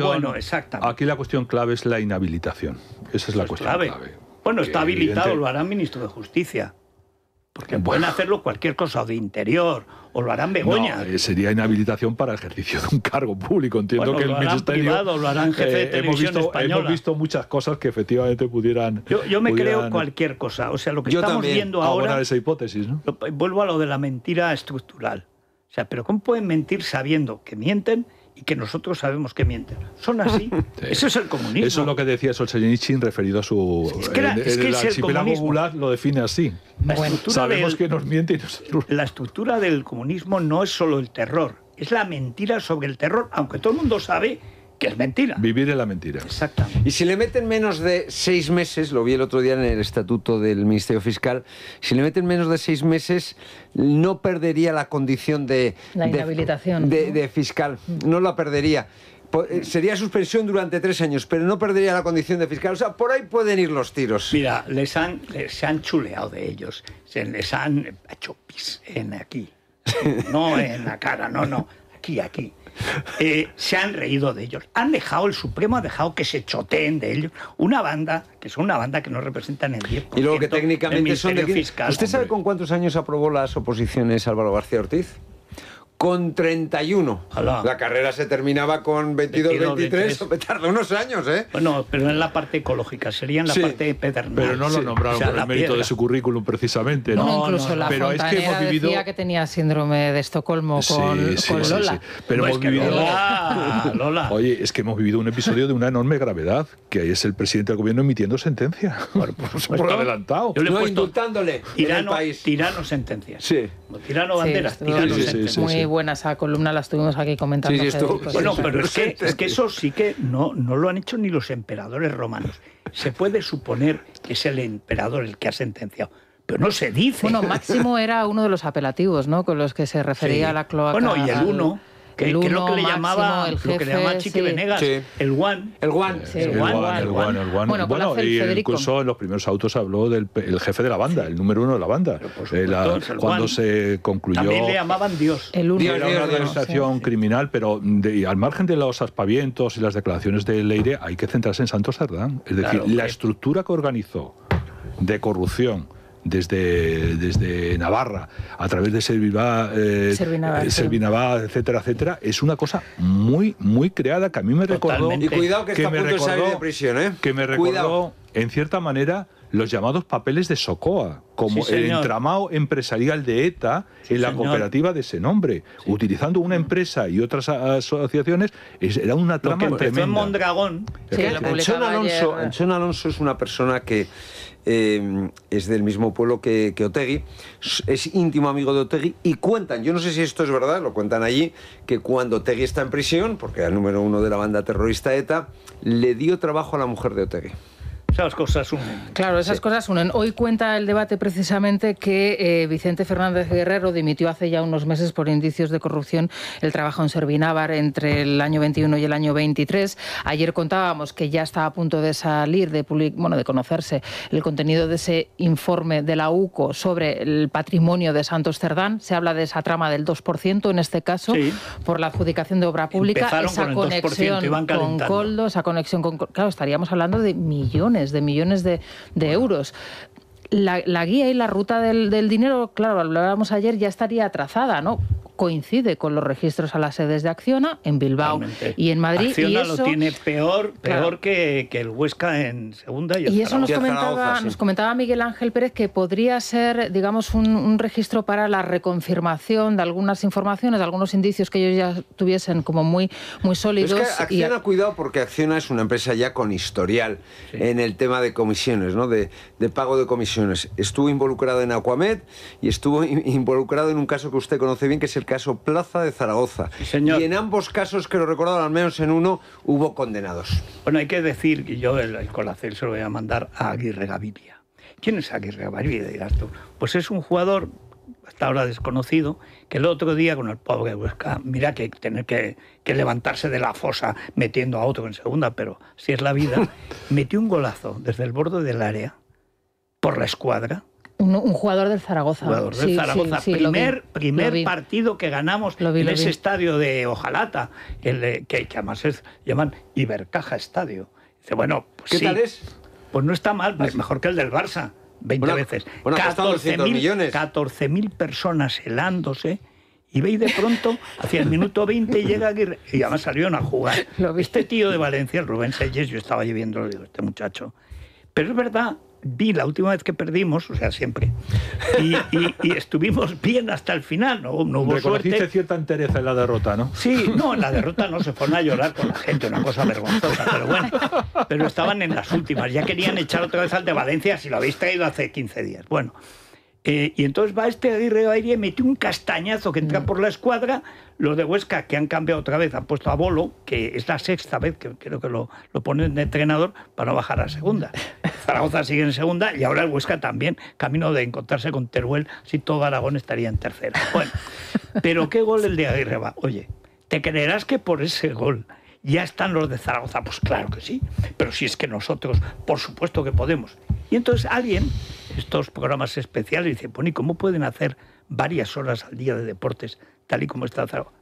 Bueno, exactamente. Aquí la cuestión clave es la inhabilitación. Esa es la cuestión clave. Bueno, está habilitado, lo harán ministro de Justicia. Porque pueden hacerlo cualquier cosa, o de Interior, o lo harán Begoña. No, sería inhabilitación para ejercicio de un cargo público. Entiendo que el ministerio... Privado, lo harán jefe de televisión española. Hemos visto muchas cosas que efectivamente pudieran... Yo me creo cualquier cosa. O sea, lo que estamos viendo ahora... esa hipótesis, ¿no? Vuelvo a lo de la mentira estructural. O sea, pero ¿cómo pueden mentir sabiendo que mienten y que nosotros sabemos que mienten? Son así. Sí. Eso es el comunismo. Eso es lo que decía Solzhenitsyn referido a su... el archipiélago Gulag lo define así. Sabemos que nos miente y nosotros... La estructura del comunismo no es solo el terror, es la mentira sobre el terror, aunque todo el mundo sabe que es mentira. Vivir en la mentira. Exactamente. Y si le meten menos de 6 meses, lo vi el otro día en el estatuto del Ministerio Fiscal, si le meten menos de 6 meses, no perdería la condición de... La inhabilitación. De fiscal, no la perdería. Sería suspensión durante 3 años, pero no perdería la condición de fiscal. O sea, por ahí pueden ir los tiros. Mira, se han chuleado de ellos. Les han hecho pis aquí. No en la cara, no. Aquí. Se han reído de ellos. El Supremo ha dejado que se choteen de ellos. Una banda que no representan el 10%. Y luego que técnicamente son de fiscal. ¿Usted sabe con cuántos años aprobó las oposiciones Álvaro García Ortiz? Con 31. Alá. La carrera se terminaba con 22, 23. Tardó unos años, ¿eh? Bueno, pero en la parte ecológica, sería en la parte pedernal. Pero no lo nombraron por el mérito de su currículum, precisamente. Incluso la Fontanera decía que tenía síndrome de Estocolmo con Lola. Sí. Pero hemos vivido... Lola. Oye, es que hemos vivido un episodio de una enorme gravedad, que es el presidente del gobierno emitiendo sentencia. Por adelantado. Yo le he puesto indultándole tirano sentencias. Sí. Tirano banderas, tirano sentencias. Muy buena esa columna, la estuvimos aquí comentando. Bueno, pero es que eso sí que no lo han hecho ni los emperadores romanos. Se puede suponer que es el emperador el que ha sentenciado, pero no se dice. Bueno, Máximo era uno de los apelativos, ¿no?, con los que se refería a la cloaca. Bueno, y el uno... Que es lo que le llamaba Chiqui Venegas, el Juan. El Juan. Bueno, y incluso en los primeros autos habló del jefe de la banda, el número 1 de la banda. Cuando se concluyó... También le llamaban Dios. Era una organización criminal, pero al margen de los aspavientos y las declaraciones de Leire, hay que centrarse en Santos Cerdán. Es decir, la estructura que organizó de corrupción desde Navarra, a través de Servinavá, etcétera, es una cosa muy, muy creada, que a mí me recordó... Y cuidado que está a punto de salir de prisión, ¿eh? Que me recordó, en cierta manera, los llamados papeles de Socoa, como el entramado empresarial de ETA en la cooperativa de ese nombre, utilizando una empresa y otras asociaciones. Era una trama tremenda. Empezó en Mondragón. Anchón Alonso es una persona que es del mismo pueblo que Otegi, es íntimo amigo de Otegi, y cuentan, yo no sé si esto es verdad, lo cuentan allí, que cuando Otegi está en prisión, porque era el número 1 de la banda terrorista ETA, le dio trabajo a la mujer de Otegi. Esas cosas unen. Claro, esas cosas unen. Hoy cuenta el debate precisamente que Vicente Fernández Guerrero dimitió hace ya unos meses por indicios de corrupción. Él trabajó en Servinávar entre el año 21 y el año 23. Ayer contábamos que ya está a punto de salir, de conocerse el contenido de ese informe de la UCO sobre el patrimonio de Santos Cerdán. Se habla de esa trama del 2% en este caso, por la adjudicación de obra pública. Empezaron esa conexión con Coldo, esa conexión con... Claro, estaríamos hablando de millones de euros. La guía y la ruta del dinero, claro, lo hablábamos ayer, ya estaría trazada, ¿no? Coincide con los registros a las sedes de Acciona, en Bilbao y en Madrid. Acciona y eso lo tiene peor claro, que el Huesca en segunda. Y eso nos comentaba Miguel Ángel Pérez, que podría ser, digamos, un registro para la reconfirmación de algunas informaciones, de algunos indicios que ellos ya tuviesen como muy sólidos. Es que Acciona, cuidado, porque Acciona es una empresa ya con historial en el tema de comisiones, ¿no? De pago de comisiones. Estuvo involucrado en Aquamed y estuvo involucrado en un caso que usted conoce bien, que es el caso Plaza de Zaragoza. Sí, señor. Y en ambos casos, que lo recuerdo, al menos en uno, hubo condenados. Bueno, hay que decir que yo el colacel se lo voy a mandar a Aguirre Gaviria. ¿Quién es Aguirre Gaviria, dirás tú? Pues es un jugador hasta ahora desconocido, que el otro día con el pobre Huesca, mira que tener que levantarse de la fosa metiendo a otro en segunda, pero si es la vida, metió un golazo desde el borde del área por la escuadra. Un jugador del Zaragoza. Jugador del Zaragoza. Primer partido que ganamos en ese estadio de Ojalata, que además llaman Ibercaja Estadio. Dice, bueno, pues ¿qué tal es? Pues no está mal, mejor que el del Barça, 20 veces. Bueno, 14.000 personas helándose, y veis de pronto, hacia el minuto 20 llega Aguirre, y además salieron a jugar. Este tío de Valencia, el Rubén Selles, yo estaba allí viendo, digo, este muchacho. Pero es verdad, vi la última vez que perdimos, o sea, siempre, y estuvimos bien hasta el final, no hubo Reconociste suerte. Cierta entereza en la derrota, ¿no? Sí, no, en la derrota no, se fueron a llorar con la gente, una cosa vergonzosa, pero bueno, pero estaban en las últimas, ya querían echar otra vez al de Valencia, si lo habéis traído hace 15 días, bueno. Y entonces va este Aguirre Gaviria y metió un castañazo que entra por la escuadra. Los de Huesca, que han cambiado otra vez, han puesto a Bolo, que es la sexta vez que creo que lo ponen de entrenador para no bajar a segunda. Zaragoza sigue en segunda y ahora el Huesca también, camino de encontrarse con Teruel, si todo Aragón estaría en tercera. Bueno, pero qué gol el de Aguirre va. Oye, ¿te creerás que por ese gol ya están los de Zaragoza? Pues claro que sí, pero si es que nosotros, por supuesto que podemos. Y entonces alguien, estos programas especiales, dice, bueno, ¿y cómo pueden hacer varias horas al día de deportes tal y como está Zaragoza?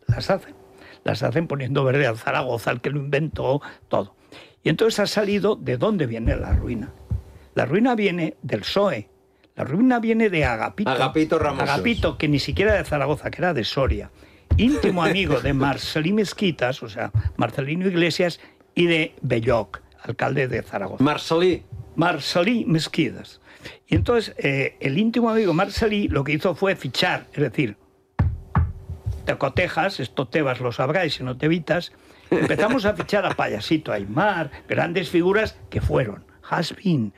Las hacen poniendo verde al Zaragoza, al que lo inventó, todo. Y entonces ha salido de dónde viene la ruina. La ruina viene del PSOE, la ruina viene de Agapito. Agapito Ramos. Agapito, que ni siquiera de Zaragoza, que era de Soria. Íntimo amigo de Marcelí Mesquitas, o sea, Marcelino Iglesias, y de Belloc, alcalde de Zaragoza. Marcelí Mesquitas. Y entonces el íntimo amigo Marcelí lo que hizo fue fichar, es decir, te cotejas, esto Tebas lo sabrá y si no te evitas, empezamos a fichar a Payasito Aymar, grandes figuras que fueron Hasbin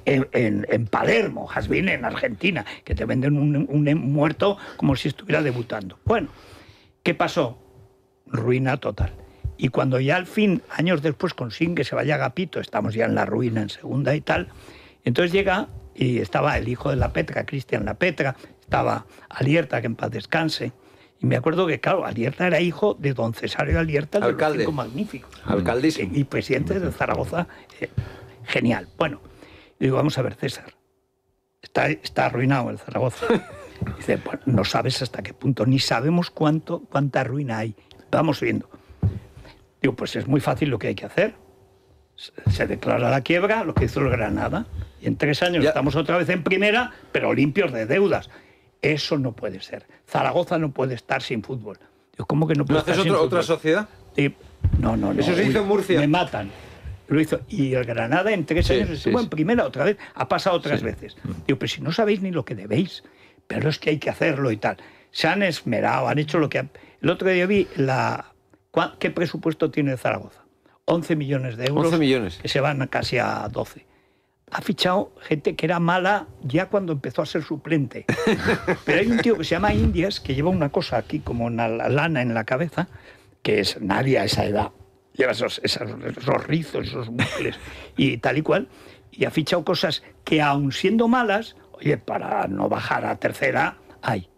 en Palermo, Hasbin en Argentina, que te venden un muerto como si estuviera debutando. Bueno, ¿qué pasó? Ruina total. Y cuando ya al fin, años después, consiguen que se vaya Agapito, estamos ya en la ruina en segunda y tal, entonces llega y estaba el hijo de La Petra, Cristian La Petra, estaba Alierta, que en paz descanse, y me acuerdo que, claro, Alierta era hijo de don Cesario Alierta, de los Cinco Magníficos. Alcaldísimo. Y presidente de Zaragoza, genial. Bueno, digo, vamos a ver, César, está arruinado el Zaragoza. Dice, bueno, no sabes hasta qué punto, ni sabemos cuánta ruina hay. Vamos viendo. Digo, pues es muy fácil lo que hay que hacer. Se declara la quiebra, lo que hizo el Granada, y en 3 años estamos otra vez en primera, pero limpios de deudas. Eso no puede ser. Zaragoza no puede estar sin fútbol. Digo, ¿cómo que no puede estar sin fútbol? ¿Otra sociedad? No. Eso se hizo en Murcia. Me matan. Lo hizo. Y el Granada en 3 años estuvo en primera otra vez. Ha pasado otras veces. Digo, pero si no sabéis ni lo que debéis, pero es que hay que hacerlo y tal. Se han esmerado, han hecho lo que... El otro día vi ¿qué presupuesto tiene Zaragoza? 11 millones de euros. 11 millones. Que se van casi a 12. Ha fichado gente que era mala ya cuando empezó a ser suplente. Pero hay un tío que se llama Indias, que lleva una cosa aquí como una lana en la cabeza, que es nadie a esa edad. Lleva esos rizos, esos bucles y tal y cual. Y ha fichado cosas que, aun siendo malas, oye, para no bajar a tercera, hay.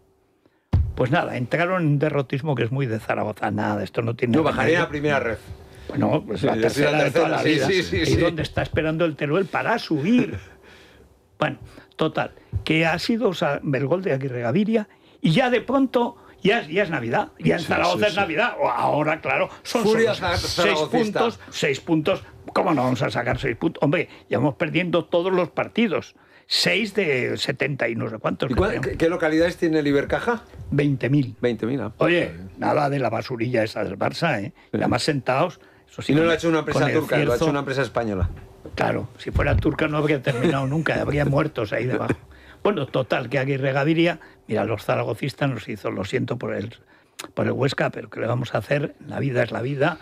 Pues nada, entraron en un derrotismo que es muy de Zaragoza. Nada, esto no tiene... Yo bajaría a primera red. Bueno, pues la tercera de toda la vida. Sí. ¿Dónde está esperando el Teruel para subir? Bueno, total, que ha sido el gol de Aguirre Gaviria y ya de pronto ya es Navidad. Ya en Zaragoza es Navidad. Ahora, claro, son solo 6 puntos. ¿Cómo no vamos a sacar 6 puntos? Hombre, llevamos perdiendo todos los partidos. 6 de 70 y no sé cuántos. ¿Y qué localidades tiene el Ibercaja? 20.000. 20.000. Oye, nada de la basurilla esa del Barça, ¿eh? Sí. Además sentados... Eso sí, y no lo ha hecho una empresa turca, lo ha hecho una empresa española. Claro, si fuera turca no habría terminado nunca, habría muertos ahí debajo. Bueno, total, que Aguirre Gaviria, mira, los zaragocistas nos hizo, lo siento por el Huesca, pero ¿qué le vamos a hacer? La vida es la vida.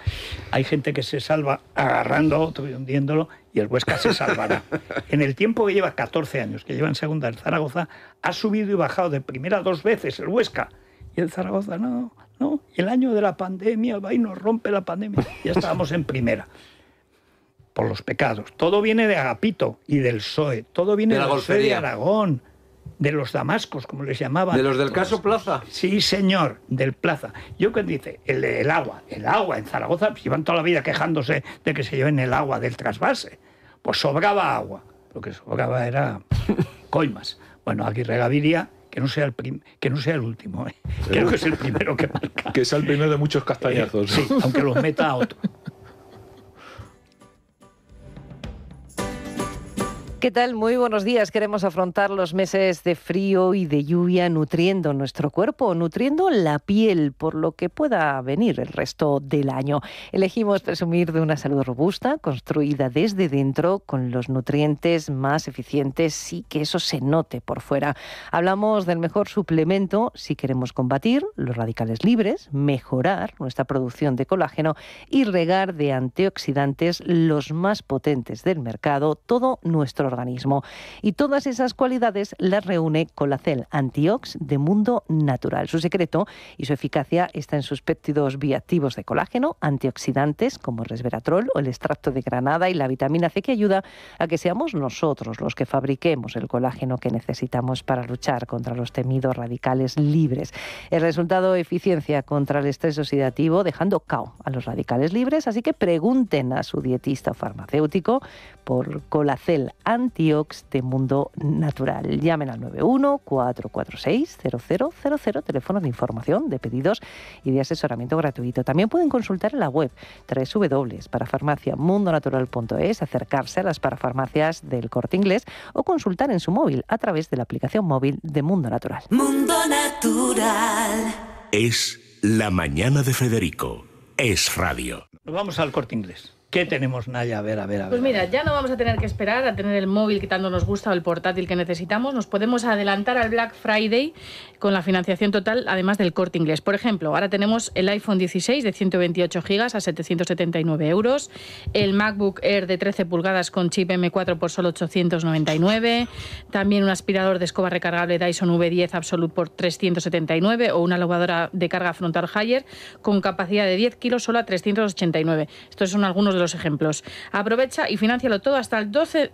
Hay gente que se salva agarrando a otro y hundiéndolo, y el Huesca se salvará. En el tiempo que lleva 14 años, que lleva en segunda el Zaragoza, ha subido y bajado de primera 2 veces el Huesca. Y el Zaragoza no. Y el año de la pandemia va y nos rompe la pandemia. Ya estábamos en primera. Por los pecados. Todo viene de Agapito y del PSOE. Todo viene del PSOE de Aragón. De los damascos, como les llamaban. ¿De los del caso Plaza? Sí, señor, del Plaza. Yo que dice, el agua en Zaragoza, pues llevan toda la vida quejándose de que se lleven el agua del trasvase. Pues sobraba agua, lo que sobraba era coimas. Bueno, Aguirre Gaviria, que no sea el último, ¿eh? Creo que es el primero que marca. Que sea el primero de muchos castañazos. Sí, aunque los meta a otro. ¿Qué tal? Muy buenos días. Queremos afrontar los meses de frío y de lluvia nutriendo nuestro cuerpo, nutriendo la piel, por lo que pueda venir el resto del año. Elegimos presumir de una salud robusta, construida desde dentro, con los nutrientes más eficientes y que eso se note por fuera. Hablamos del mejor suplemento si queremos combatir los radicales libres, mejorar nuestra producción de colágeno y regar de antioxidantes los más potentes del mercado, todo nuestro organismo. Y todas esas cualidades las reúne Colacel Antiox de Mundo Natural. Su secreto y su eficacia está en sus péptidos bioactivos de colágeno, antioxidantes como el resveratrol o el extracto de granada y la vitamina C, que ayuda a que seamos nosotros los que fabriquemos el colágeno que necesitamos para luchar contra los temidos radicales libres. El resultado, eficiencia contra el estrés oxidativo, dejando cao a los radicales libres, así que pregunten a su dietista o farmacéutico por Colacel Antiox de Mundo Natural. Llamen al 91-446-0000, teléfono de información, de pedidos y de asesoramiento gratuito. También pueden consultar en la web www.parafarmaciamundonatural.es, acercarse a las parafarmacias del Corte Inglés o consultar en su móvil a través de la aplicación móvil de Mundo Natural. Mundo Natural. Es la mañana de Federico. Es radio. Nos vamos al Corte Inglés. ¿Qué tenemos, Naya? A ver. Pues mira, ya no vamos a tener que esperar a tener el móvil que tanto nos gusta o el portátil que necesitamos. Nos podemos adelantar al Black Friday con la financiación total, además del Corte Inglés. Por ejemplo, ahora tenemos el iPhone 16 de 128 gigas a 779 euros, el MacBook Air de 13 pulgadas con chip M4 por solo 899, también un aspirador de escoba recargable Dyson V10 Absolute por 379 o una lavadora de carga frontal Haier con capacidad de 10 kilos solo a 389. Estos son algunos de los ejemplos. Aprovecha y financialo todo hasta 12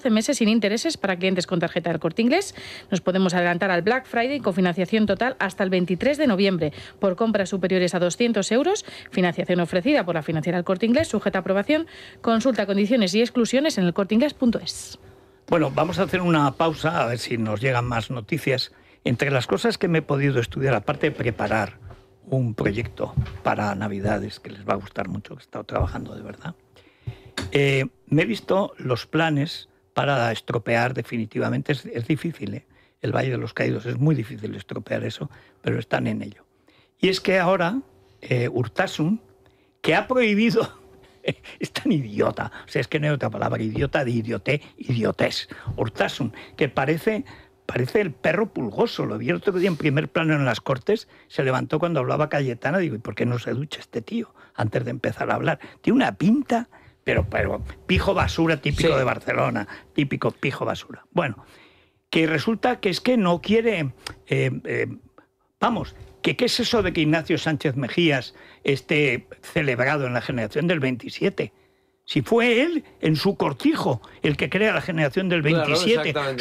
meses sin intereses para clientes con tarjeta del Corte Inglés. Nos podemos adelantar al Black Friday con financiación total hasta el 23 de noviembre por compras superiores a 200 euros. Financiación ofrecida por la financiera del Corte Inglés, sujeta a aprobación. Consulta condiciones y exclusiones en elcorteinglés.es. Bueno, vamos a hacer una pausa a ver si nos llegan más noticias. Entre las cosas que me he podido estudiar, aparte de preparar un proyecto para Navidades que les va a gustar mucho, que he estado trabajando de verdad, me he visto los planes para estropear definitivamente. Es difícil, ¿eh? El Valle de los Caídos es muy difícil estropear eso, pero están en ello. Y es que ahora Urtasun, que ha prohibido, es tan idiota, o sea, es que no hay otra palabra, idiota de idiotés. Urtasun, que parece el perro pulgoso. Lo vi el otro día en primer plano en las Cortes, se levantó cuando hablaba Cayetana, digo, ¿y por qué no se ducha este tío antes de empezar a hablar? Tiene una pinta, pero pijo basura típico de Barcelona, típico pijo basura. Bueno, que resulta que es que no quiere, ¿qué es eso de que Ignacio Sánchez Mejías esté celebrado en la generación del 27? Si fue él, en su cortijo, el que crea la generación del 27, claro,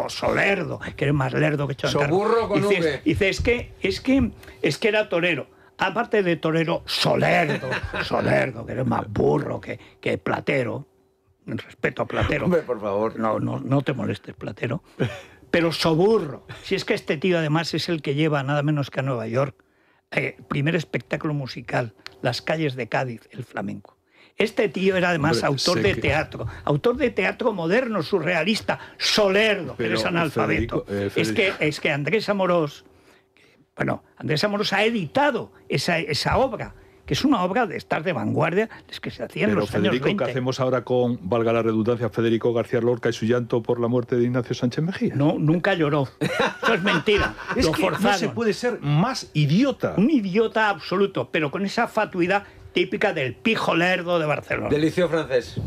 Solerdo, que es más lerdo que Chantar. Soburro con V. Dice, es que era torero. Aparte de torero, Solerdo, que eres más burro que Platero. En respeto a Platero. Hombre, por favor. No te molestes, Platero. Pero soburro. Si es que este tío además es el que lleva nada menos que a Nueva York, primer espectáculo musical, las calles de Cádiz, el flamenco. Este tío era además autor de teatro moderno, surrealista, solerdo, pero es analfabeto. Es que Andrés Amorós ha editado esa obra, que es una obra de estar de vanguardia, es que se hacía en los años 20. ¿Qué hacemos ahora con, valga la redundancia, Federico García Lorca y su llanto por la muerte de Ignacio Sánchez Mejía? No, nunca lloró. Eso es mentira. Es Lo que forzaron. no se puede ser más idiota. Un idiota absoluto, pero con esa fatuidad típica del pijo lerdo de Barcelona. Delicio francés.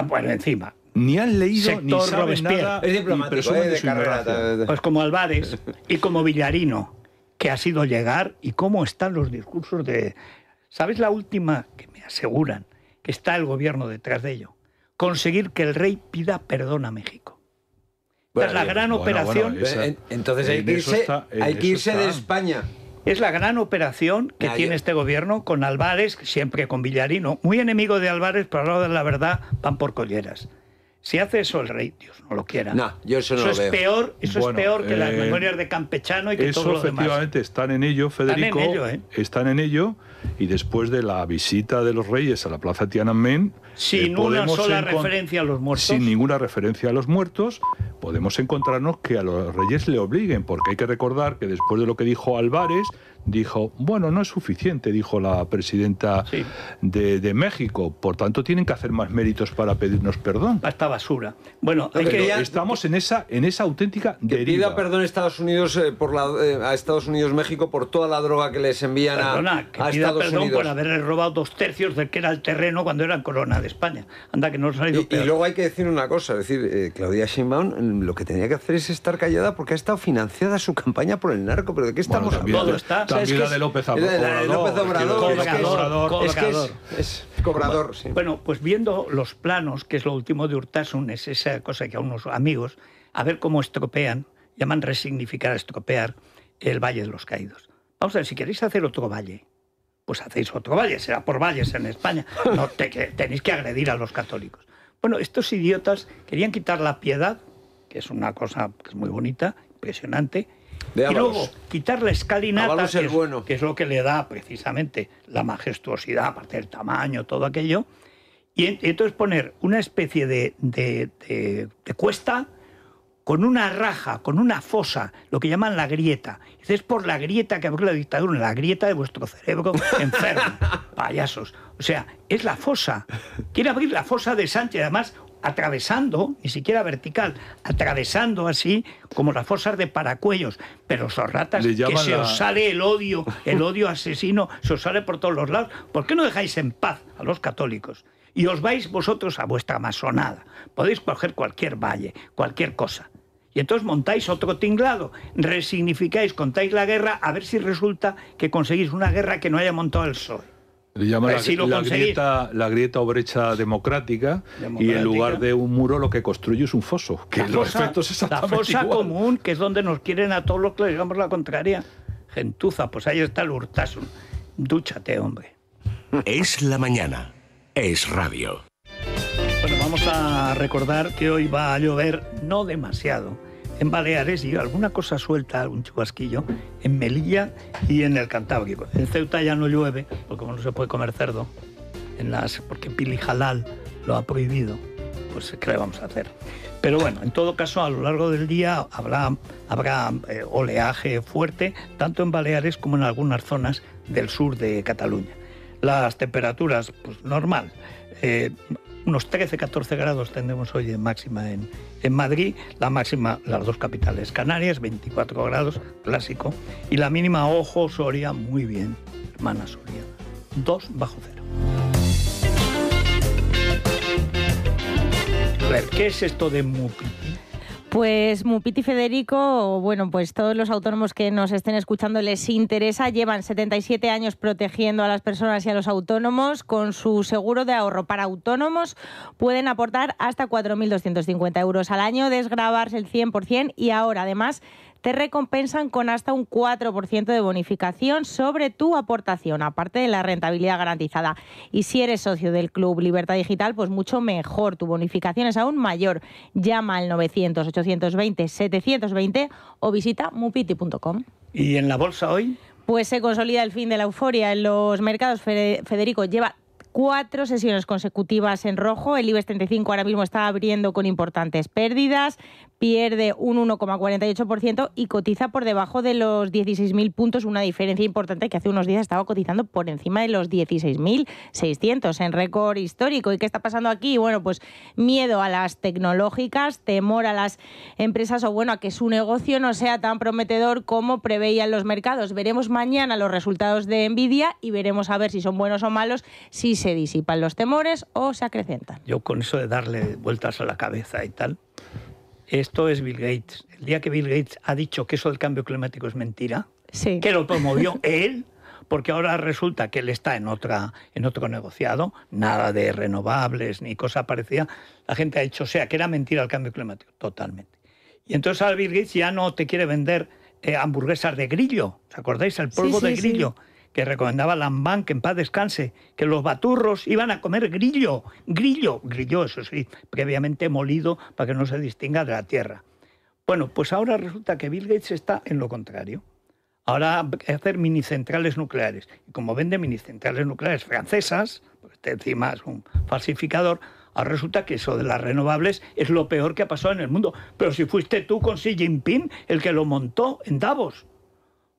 Bueno, encima. Ni han leído, Sector ni saben Robespierre. nada. Es diplomático, de carrera. Pues como Álvarez y como Villarino, que ha sido llegar, y cómo están los discursos de... ¿Sabes la última que me aseguran que está el gobierno detrás de ello? Conseguir que el rey pida perdón a México. Esta es la gran operación. Entonces hay que irse de España. Es la gran operación que tiene este gobierno con Álvarez, siempre con Villarino. Muy enemigo de Álvarez, pero a la hora de la verdad van por colleras. Si hace eso el rey, Dios no lo quiera. No, yo eso no lo veo. Eso es peor que las memorias de Campechano y que todo lo demás. Eso efectivamente están en ello, Federico. Están en ello, y después de la visita de los reyes a la plaza Tiananmen... Sin una sola referencia a los muertos. Sin ninguna referencia a los muertos, podemos encontrarnos que a los reyes le obliguen, porque hay que recordar que después de lo que dijo Álvarez, dijo, bueno, no es suficiente, dijo la presidenta de México, por tanto tienen que hacer más méritos para pedirnos perdón. Esta basura. Bueno, estamos en esa auténtica deriva. Que pida perdón Estados Unidos a Estados Unidos México por toda la droga que les envían a Estados perdón Unidos. Por haberle robado 2/3 del que era el terreno cuando era corona de España. Anda, que no os ha ido peor. Y luego hay que decir una cosa, es decir, Claudia Sheinbaum lo que tenía que hacer es estar callada porque ha estado financiada su campaña por el narco, pero ¿de qué estamos hablando? Todo está... También la de López Obrador. Es cobrador, sí. Bueno, pues viendo los planos, que es lo último de Urtasun, es esa cosa que a unos amigos, a ver cómo estropean, llaman resignificar, estropear, el Valle de los Caídos. Vamos a ver, si queréis hacer otro valle, pues hacéis otro valle, será por valles en España. No tenéis que agredir a los católicos. Bueno, estos idiotas querían quitar la piedad, que es una cosa que es muy bonita, impresionante, y luego quitar la escalinata, que es lo que le da precisamente la majestuosidad, aparte del tamaño, todo aquello, y entonces poner una especie de cuesta con una raja, con una fosa, lo que llaman la grieta. Es por la grieta que abrió la dictadura, la grieta de vuestro cerebro enfermo, payasos. O sea, es la fosa. Quiere abrir la fosa de Sánchez, además atravesando, ni siquiera vertical, atravesando así como las fosas de Paracuellos. Pero esos ratas, que se os sale el odio asesino, se os sale por todos los lados. ¿Por qué no dejáis en paz a los católicos? Y os vais vosotros a vuestra masonada. Podéis coger cualquier valle, cualquier cosa. Y entonces montáis otro tinglado, resignificáis, contáis la guerra, a ver si resulta que conseguís una guerra que no haya montado el PSOE. Le llama la grieta o brecha democrática, y en lugar de un muro lo que construye es un foso. Que los efectos exactamente la fosa igual. Común, que es donde nos quieren a todos los que les digamos la contraria. Gentuza, pues ahí está el Urtasun. Dúchate, hombre. Es la mañana. Es radio. Bueno, vamos a recordar que hoy va a llover, no demasiado, en Baleares y alguna cosa suelta, algún chubasquillo, en Melilla y en el Cantábrico. En Ceuta ya no llueve, porque como no se puede comer cerdo, porque Pili Halal lo ha prohibido, pues ¿qué le vamos a hacer? Pero bueno, en todo caso, a lo largo del día habrá oleaje fuerte, tanto en Baleares como en algunas zonas del sur de Cataluña. Las temperaturas, pues normal, unos 13-14 grados tendremos hoy de máxima en Madrid, la máxima, las dos capitales Canarias, 24 grados, clásico, y la mínima, ojo, Soria, muy bien, hermana Soria, 2 bajo cero. A ver, ¿qué es esto de Mupiti? Pues Mupiti, Federico, bueno, pues todos los autónomos que nos estén escuchando les interesa, llevan 77 años protegiendo a las personas y a los autónomos. Con su seguro de ahorro para autónomos pueden aportar hasta 4.250 euros al año, desgravarse el 100%, y ahora además te recompensan con hasta un 4% de bonificación sobre tu aportación, aparte de la rentabilidad garantizada. Y si eres socio del Club Libertad Digital, pues mucho mejor, tu bonificación es aún mayor. Llama al 900-820-720 o visita mupiti.com. ¿Y en la bolsa hoy? Pues se consolida el fin de la euforia en los mercados. Federico, lleva 4 sesiones consecutivas en rojo. El IBEX 35 ahora mismo está abriendo con importantes pérdidas, pierde un 1,48% y cotiza por debajo de los 16.000 puntos, una diferencia importante que hace unos días estaba cotizando por encima de los 16.600 en récord histórico. ¿Y qué está pasando aquí? Bueno, pues miedo a las tecnológicas, temor a las empresas o bueno, a que su negocio no sea tan prometedor como preveían los mercados. Veremos mañana los resultados de Nvidia y veremos a ver si son buenos o malos, si se disipan los temores o se acrecentan. Yo con eso de darle vueltas a la cabeza y tal, esto es Bill Gates. El día que Bill Gates ha dicho que eso del cambio climático es mentira, sí, que lo promovió él, porque ahora resulta que él está en otro negociado, nada de renovables ni cosa parecida, la gente ha dicho, o sea, que era mentira el cambio climático, totalmente. Y entonces ahora Bill Gates ya no te quiere vender hamburguesas de grillo, ¿os acordáis? El polvo de grillo. Sí. Que recomendaba Lambán, que en paz descanse, que los baturros iban a comer grillo, eso sí, previamente molido para que no se distinga de la tierra. Bueno, pues ahora resulta que Bill Gates está en lo contrario. Ahora va a hacer minicentrales nucleares. Y como vende minicentrales nucleares francesas, pues este encima es un falsificador, ahora resulta que eso de las renovables es lo peor que ha pasado en el mundo. Pero si fuiste tú con Xi Jinping el que lo montó en Davos,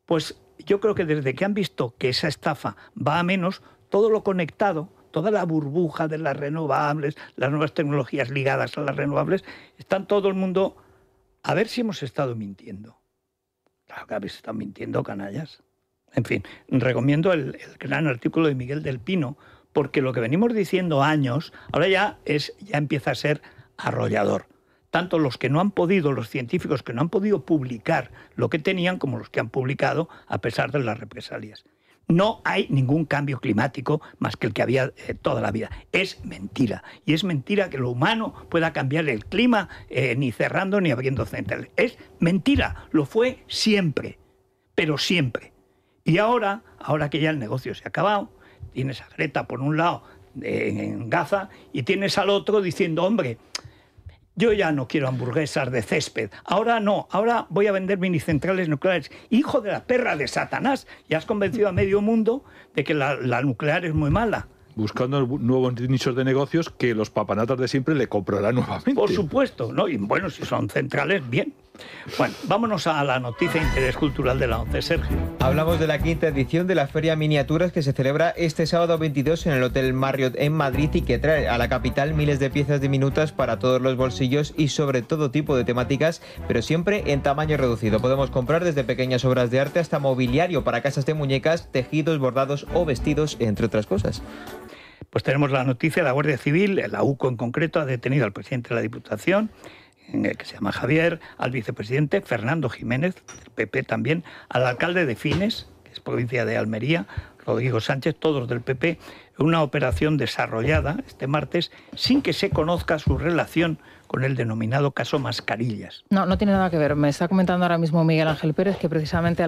pues yo creo que desde que han visto que esa estafa va a menos, todo lo conectado, toda la burbuja de las renovables, las nuevas tecnologías ligadas a las renovables, están todo el mundo, a ver si hemos estado mintiendo. Claro que habéis estado mintiendo, canallas. En fin, recomiendo el gran artículo de Miguel del Pino, porque lo que venimos diciendo años, ahora ya empieza a ser arrollador. Tanto los que no han podido, los científicos que no han podido publicar lo que tenían, como los que han publicado a pesar de las represalias. No hay ningún cambio climático más que el que había toda la vida. Es mentira. Y es mentira que lo humano pueda cambiar el clima ni cerrando ni abriendo centrales. Es mentira. Lo fue siempre. Pero siempre. Y ahora que ya el negocio se ha acabado, tienes a Greta por un lado en Gaza y tienes al otro diciendo, hombre, yo ya no quiero hamburguesas de césped. Ahora no, ahora voy a vender minicentrales nucleares. Hijo de la perra de Satanás, ya has convencido a medio mundo de que la nuclear es muy mala. Buscando nuevos nichos de negocios que los papanatas de siempre le comprarán nuevamente. Por supuesto, ¿no? Y bueno, si son centrales, bien. Bueno, vámonos a la noticia de interés cultural de la 11, Sergio. Hablamos de la 5ª edición de la Feria Miniaturas que se celebra este sábado 22 en el Hotel Marriott en Madrid y que trae a la capital miles de piezas diminutas para todos los bolsillos y sobre todo tipo de temáticas, pero siempre en tamaño reducido. Podemos comprar desde pequeñas obras de arte hasta mobiliario para casas de muñecas, tejidos, bordados o vestidos, entre otras cosas. Pues tenemos la noticia, la Guardia Civil, la UCO en concreto, ha detenido al presidente de la Diputación, que se llama Javier, al vicepresidente Fernando Jiménez, del PP también, al alcalde de Fines, que es provincia de Almería, Rodrigo Sánchez, todos del PP, una operación desarrollada este martes sin que se conozca su relación con el denominado caso Mascarillas. No tiene nada que ver. Me está comentando ahora mismo Miguel Ángel Pérez que precisamente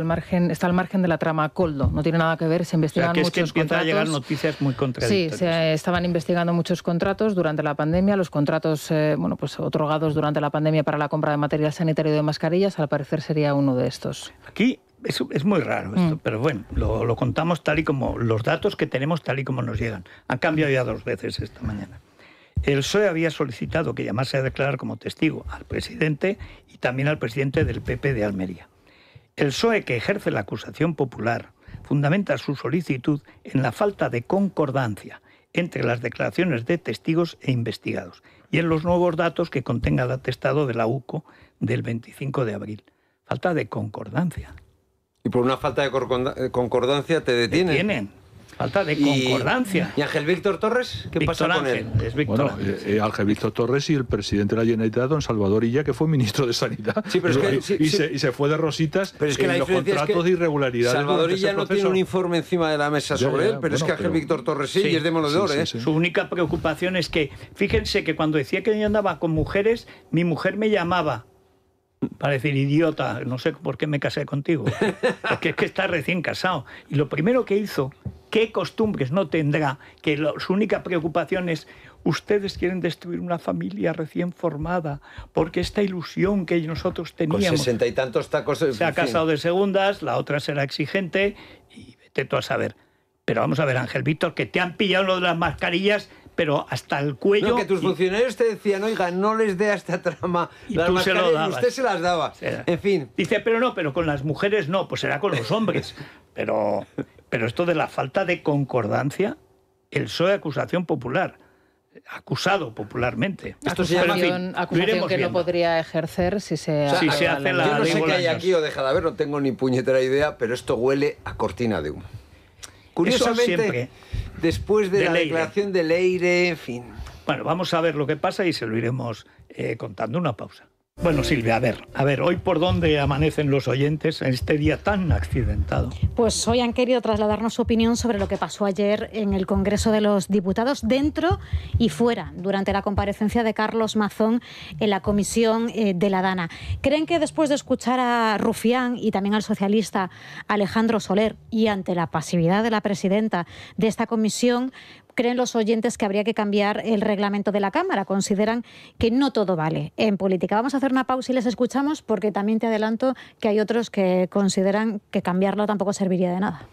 está al margen de la trama Coldo. No tiene nada que ver, se investigan muchos contratos. Es que empiezan a llegar noticias muy contradictorias. Sí, se estaban investigando muchos contratos durante la pandemia, los contratos pues otorgados durante la pandemia para la compra de material sanitario y de mascarillas, al parecer sería uno de estos. Aquí es muy raro esto, pero bueno, lo contamos tal y como, los datos que tenemos tal y como nos llegan. Han cambiado ya 2 veces esta mañana. El PSOE había solicitado que llamase a declarar como testigo al presidente y también al presidente del PP de Almería. El PSOE, que ejerce la acusación popular, fundamenta su solicitud en la falta de concordancia entre las declaraciones de testigos e investigados y en los nuevos datos que contenga el atestado de la UCO del 25 de abril. Falta de concordancia. Y por una falta de concordancia te detienen. Detienen. Falta de concordancia. ¿Y Ángel Víctor Torres? ¿Qué pasa con él? Es Víctor Ángel. Ángel Víctor Torres y el presidente de la Generalitat, don Salvador Illa, que fue ministro de Sanidad. Sí, pero y se fue de rositas en los contratos de irregularidades. Salvador Illa no tiene un informe encima de la mesa sobre él, pero es que Ángel Víctor Torres sí, y es demoledor. Su única preocupación es que, fíjense que cuando decía que yo andaba con mujeres, mi mujer me llamaba para decir, idiota, no sé por qué me casé contigo, porque es que está recién casado. Y lo primero que hizo, ¿qué costumbres no tendrá? Que su única preocupación es, ustedes quieren destruir una familia recién formada, porque esta ilusión que nosotros teníamos... Con 60 y tantos tacos... Se ha casado de segundas, la otra será exigente, y vete tú a saber. Pero vamos a ver, Ángel Víctor, que te han pillado lo de las mascarillas, pero hasta el cuello... No, que tus funcionarios te decían, oiga, no les dé a esta trama las mascarillas, y usted se las daba. En fin. Dice, pero con las mujeres no, pues será con los hombres. Pero esto de la falta de concordancia, el PSOE acusación popular, acusado popularmente. Esto se llama acusación que no podría ejercer si se hace la Yo no sé qué hay aquí o deja de haber, no tengo ni puñetera idea, pero esto huele a cortina de humo. Curiosamente, después de la declaración de Leire, en fin. Bueno, vamos a ver lo que pasa y se lo iremos contando. Una pausa. Bueno, Silvia, a ver, hoy por dónde amanecen los oyentes en este día tan accidentado. Pues hoy han querido trasladarnos su opinión sobre lo que pasó ayer en el Congreso de los Diputados, dentro y fuera, durante la comparecencia de Carlos Mazón en la comisión de la Dana. Creen que después de escuchar a Rufián y también al socialista Alejandro Soler y ante la pasividad de la presidenta de esta comisión, creen los oyentes que habría que cambiar el reglamento de la Cámara. Consideran que no todo vale en política. Vamos a hacer una pausa y les escuchamos, porque también te adelanto que hay otros que consideran que cambiarlo tampoco serviría de nada.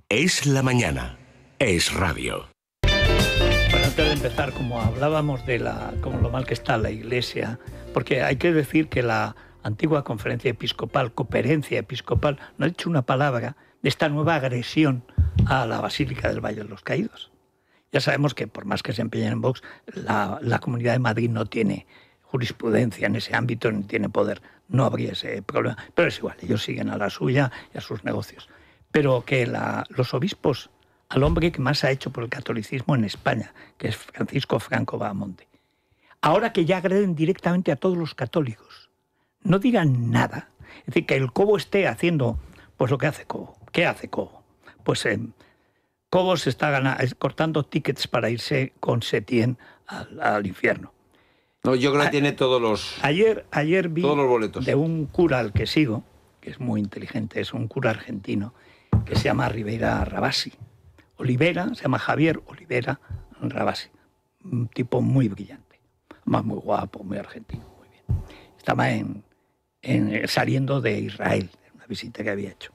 Es la mañana. Es radio. Bueno, antes de empezar, como hablábamos de como lo mal que está la Iglesia, porque hay que decir que la antigua Conferencia Episcopal, Conferencia Episcopal, no ha dicho una palabra de esta nueva agresión a la Basílica del Valle de los Caídos. Ya sabemos que por más que se empeñen en Vox, la Comunidad de Madrid no tiene jurisprudencia en ese ámbito, ni tiene poder. No habría ese problema. Pero es igual, ellos siguen a la suya y a sus negocios. Pero que los obispos, al hombre que más ha hecho por el catolicismo en España, que es Francisco Franco Bahamonde, ahora que ya agreden directamente a todos los católicos, no digan nada. Es decir, que el Cobo esté haciendo pues lo que hace Cobo. ¿Qué hace Cobo? Pues Cobo se está cortando tickets para irse con Setién al infierno. No, yo creo que tiene todos los Ayer vi todos los boletos. De un cura al que sigo, que es muy inteligente, es un cura argentino, que se llama Rivera Rabasi. Se llama Javier Olivera Rabasi. Un tipo muy brillante. Además muy guapo, muy argentino, muy bien. Estaba saliendo de Israel, en una visita que había hecho.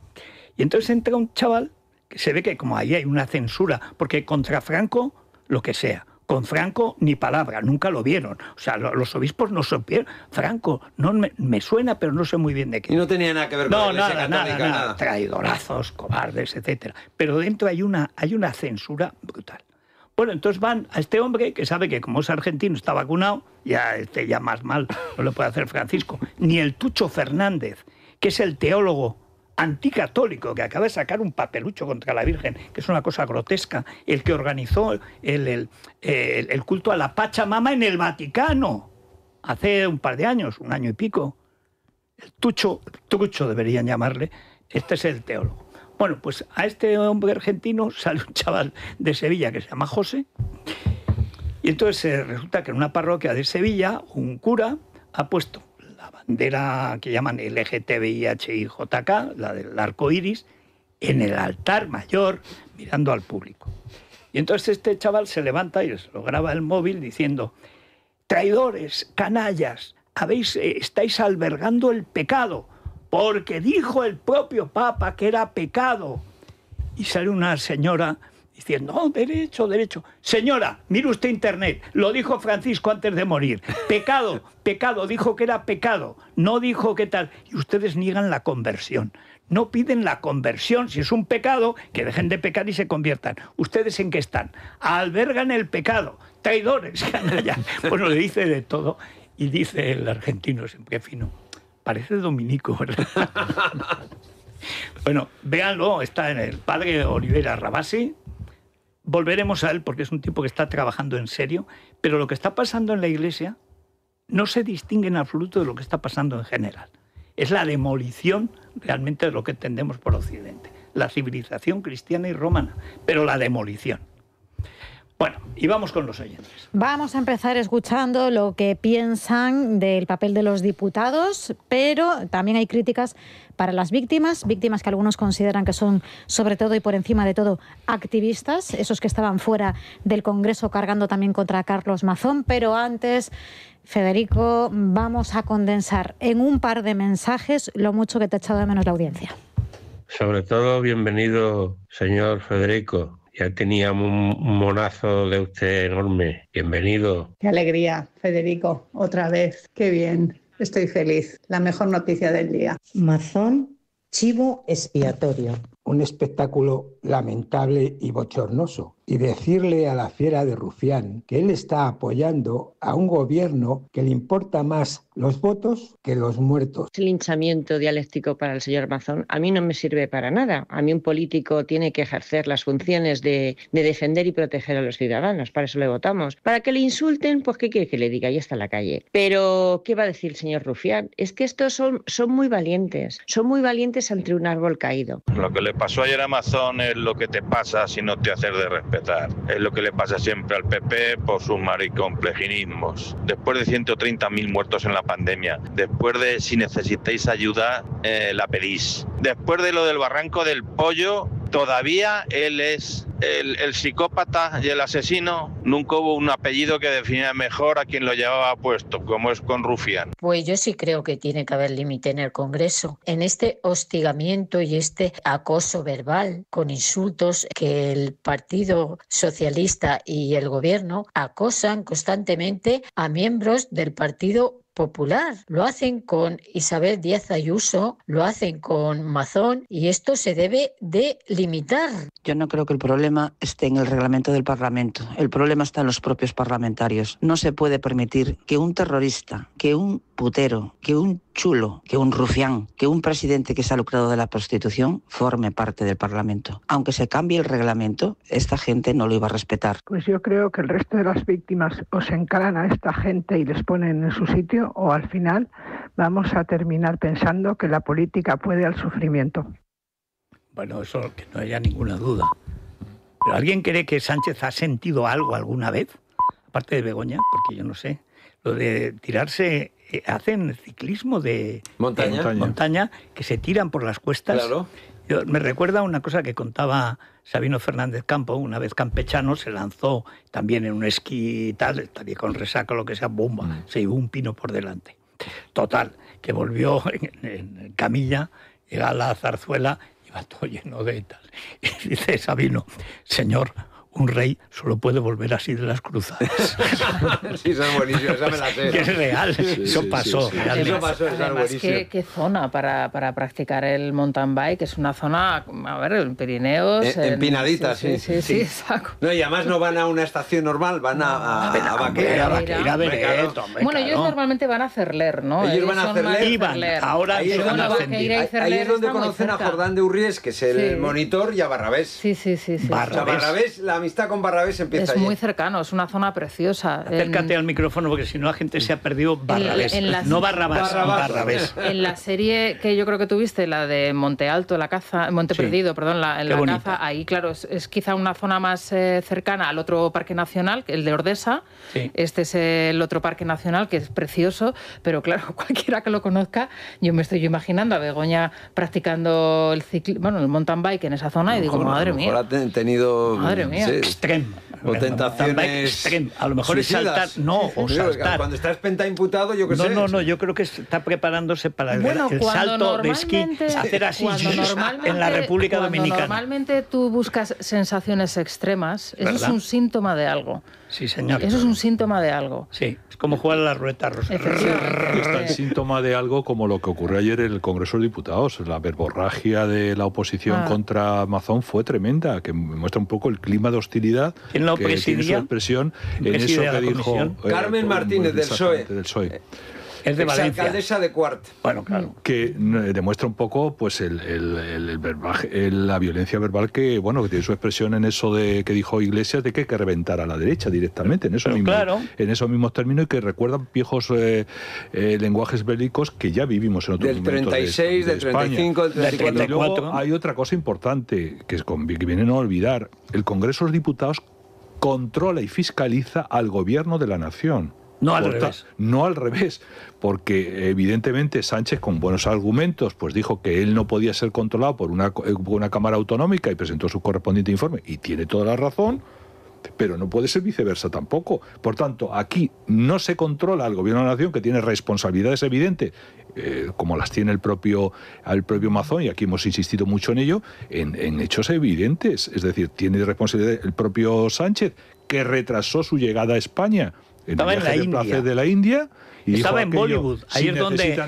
Y entonces entra un chaval que se ve que como ahí hay una censura, porque contra Franco, lo que sea. Con Franco ni palabra, nunca lo vieron. O sea, los obispos no supieron. Franco, no me suena, pero no sé muy bien de qué. Y no tenía nada que ver con la Iglesia Católica, nada. Traidorazos, cobardes, etcétera. Pero dentro hay una censura brutal. Bueno, entonces van a este hombre que sabe que como es argentino, está vacunado, ya más mal no le puede hacer Francisco. Ni el Tucho Fernández, que es el teólogo anticatólico, que acaba de sacar un papelucho contra la Virgen, que es una cosa grotesca, el que organizó el culto a la Pachamama en el Vaticano, hace un par de años, un año y pico. El Trucho deberían llamarle, este es el teólogo. Bueno, pues a este hombre argentino sale un chaval de Sevilla que se llama José, y entonces resulta que en una parroquia de Sevilla, un cura ha puesto la bandera que llaman LGTBIHIJK, la del arco iris, en el altar mayor, mirando al público. Y entonces este chaval se levanta y se lo graba el móvil diciendo: traidores, canallas, estáis albergando el pecado, porque dijo el propio Papa que era pecado. Y sale una señora diciendo: oh, derecho. Señora, mire usted internet, lo dijo Francisco antes de morir. Pecado, dijo que era pecado, no dijo que tal. Y ustedes niegan la conversión. No piden la conversión. Si es un pecado, que dejen de pecar y se conviertan. ¿Ustedes en qué están? Albergan el pecado. Traidores, canallas. Bueno, le dice de todo. Y dice el argentino, siempre fino: parece dominico, ¿verdad? Bueno, véanlo, está en el padre Olivera Rabasi. Volveremos a él porque es un tipo que está trabajando en serio, pero lo que está pasando en la Iglesia no se distingue en absoluto de lo que está pasando en general. Es la demolición realmente de lo que entendemos por Occidente, la civilización cristiana y romana, pero la demolición. Bueno, y vamos con los oyentes. Vamos a empezar escuchando lo que piensan del papel de los diputados, pero también hay críticas para las víctimas que algunos consideran que son, sobre todo y por encima de todo, activistas, esos que estaban fuera del Congreso cargando también contra Carlos Mazón. Pero antes, Federico, vamos a condensar en un par de mensajes lo mucho que te ha echado de menos la audiencia. Sobre todo, bienvenido, señor Federico. Ya teníamos un monazo de usted enorme. Bienvenido. Qué alegría, Federico, otra vez. Qué bien, estoy feliz. La mejor noticia del día. Mazón, chivo expiatorio. Un espectáculo lamentable y bochornoso. Y decirle a la fiera de Rufián que él está apoyando a un gobierno que le importa más los votos que los muertos. El linchamiento dialéctico para el señor Mazón a mí no me sirve para nada. A mí un político tiene que ejercer las funciones de defender y proteger a los ciudadanos. Para eso le votamos. Para que le insulten, pues ¿qué quiere que le diga? Ahí está en la calle. Pero, ¿qué va a decir el señor Rufián? Es que estos son muy valientes. Son muy valientes ante un árbol caído. Lo que le pasó ayer a Mazón es lo que te pasa si no te haces de respetar. Es lo que le pasa siempre al PP por sus maricomplejismos. Después de 130.000 muertos en la pandemia, después de si necesitáis ayuda, la pedís. Después de lo del Barranco del Pollo, todavía él es el psicópata y el asesino. Nunca hubo un apellido que definiera mejor a quien lo llevaba puesto, como es con Rufián. Pues yo sí creo que tiene que haber límite en el Congreso. En este hostigamiento y este acoso verbal con insultos que el Partido Socialista y el Gobierno acosan constantemente a miembros del Partido Popular. Lo hacen con Isabel Díaz Ayuso, lo hacen con Mazón y esto se debe de limitar. Yo no creo que el problema esté en el reglamento del Parlamento. El problema está en los propios parlamentarios. No se puede permitir que un terrorista, que un putero, que un chulo, que un rufián, que un presidente que se ha lucrado de la prostitución forme parte del Parlamento. Aunque se cambie el reglamento, esta gente no lo iba a respetar. Pues yo creo que el resto de las víctimas o se encaran a esta gente y les ponen en su sitio, o al final vamos a terminar pensando que la política puede al sufrimiento. Bueno, eso que no haya ninguna duda. ¿Pero alguien cree que Sánchez ha sentido algo alguna vez? Aparte de Begoña, porque yo no sé. Lo de tirarse, hacen ciclismo de montaña, que se tiran por las cuestas. Claro. Me recuerda una cosa que contaba Sabino Fernández Campo, una vez campechano, se lanzó también en un esquí y tal, estaría con resaca o lo que sea, bomba, se llevó un pino por delante. Total, que volvió en camilla, llega a la zarzuela, iba todo lleno de tal. Y dice Sabino, señor, un rey solo puede volver así de las cruzadas. Sí, esa es buenísima, esa me la sé. Que es real, eso pasó. Eso pasó, esa es buenísima. ¿Qué zona para practicar el mountain bike? Es una zona, a ver, en Pirineos... Empinadita, sí, exacto. No, y además no van a una estación normal, van a Baqueira. Bueno, ellos normalmente van a Cerler, ¿no? Ellos van a Cerler. Ahora ahí es donde conocen a Jordán de Urries, que es el monitor, y a Barrabés. Sí. Barrabés, la amistad con Barrabés empieza Es muy cercano, es una zona preciosa. Acércate al micrófono porque si no la gente se ha perdido Barrabés. No Barrabés. En la serie que yo creo que tuviste, la de Monte Alto, la caza, Monte Perdido, perdón, la caza, ahí claro, es quizá una zona más cercana al otro parque nacional, el de Ordesa. Sí. Este es el otro parque nacional que es precioso, pero claro, cualquiera que lo conozca, yo me estoy imaginando a Begoña practicando el mountain bike en esa zona y digo, madre mía. Ha tenido madre mía. Extreme. O tentaciones a lo mejor suicidas. Es saltar. Cuando estás pentaimputado, yo qué sé. No, yo creo que está preparándose para el salto de esquí, hacer así en la República Dominicana. Normalmente tú buscas sensaciones extremas, eso es un síntoma de algo. Sí, señor. Eso es un síntoma de algo. Sí, es como jugar a la ruleta rusa. Es el síntoma de algo como lo que ocurrió ayer en el Congreso de Diputados. La verborragia de la oposición contra Mazón fue tremenda, que muestra un poco el clima de hostilidad que tiene su expresión en eso que dijo Carmen Martínez del PSOE. Es de Valencia. Alcaldesa de Cuart. Bueno, claro. Que demuestra un poco pues la violencia verbal que tiene su expresión en eso de que dijo Iglesias de que hay que reventar a la derecha directamente, en esos mismos términos, y que recuerdan viejos lenguajes bélicos que ya vivimos en otros momentos. Del 36, del 35, del 34. Y luego hay otra cosa importante que vienen a olvidar. El Congreso de los Diputados controla y fiscaliza al gobierno de la nación. No al revés, porque evidentemente Sánchez, con buenos argumentos, pues dijo que él no podía ser controlado por una Cámara Autonómica y presentó su correspondiente informe, y tiene toda la razón, pero no puede ser viceversa tampoco. Por tanto, aquí no se controla al Gobierno de la Nación, que tiene responsabilidades evidentes, como las tiene el propio Mazón, y aquí hemos insistido mucho en ello, en hechos evidentes. Es decir, tiene responsabilidad el propio Sánchez, que retrasó su llegada a España en el viaje de placer de la India. Y estaba en Bollywood, ahí es donde...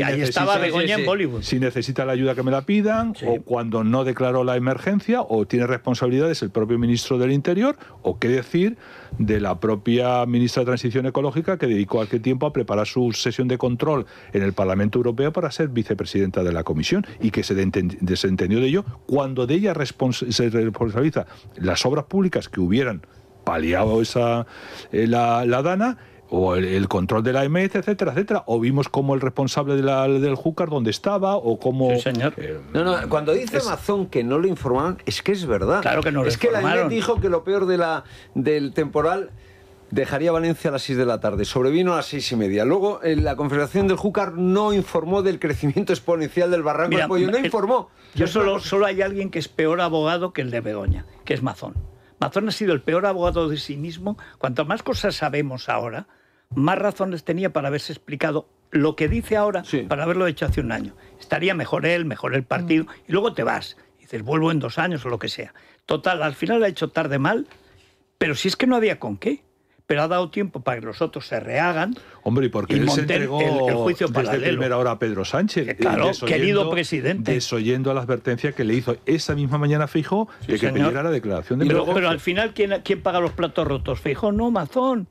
Ahí estaba Begoña en Bollywood. Si necesita la ayuda, que me la pidan, o cuando no declaró la emergencia, o tiene responsabilidades el propio ministro del Interior, o qué decir de la propia ministra de Transición Ecológica, que dedicó aquel tiempo a preparar su sesión de control en el Parlamento Europeo para ser vicepresidenta de la Comisión, y que se desentendió de ello cuando de ella se responsabiliza las obras públicas que hubieran paliado la Dana, o el control de la EMET, etcétera, etcétera. O vimos como el responsable del Júcar dónde estaba, o como... Sí, señor. Cuando dice Mazón que no lo informaron, es que es verdad. Claro que no lo informaron. Es que la EMET dijo que lo peor del temporal dejaría Valencia a las 6 de la tarde. Sobrevino a las 6:30. Luego, la Confederación del Júcar no informó del crecimiento exponencial del barranco del Pollo. No informó. Yo solo hay alguien que es peor abogado que el de Begoña, que es Mazón. Mazón ha sido el peor abogado de sí mismo. Cuanto más cosas sabemos ahora, más razones tenía para haberse explicado lo que dice ahora, para haberlo hecho hace un año. Estaría mejor él, mejor el partido, y luego te vas. Y dices, vuelvo en 2 años o lo que sea. Total, al final lo ha hecho tarde mal, pero si es que no había con qué. Pero ha dado tiempo para que los otros se rehagan. Hombre, y porque él se entregó el juicio desde paralelo. Primera hora a Pedro Sánchez. Claro, querido presidente. Desoyendo la advertencia que le hizo esa misma mañana Feijóo de que pidiera la declaración de emergencia. Pero al final, ¿quién paga los platos rotos? Feijóo, no, Mazón.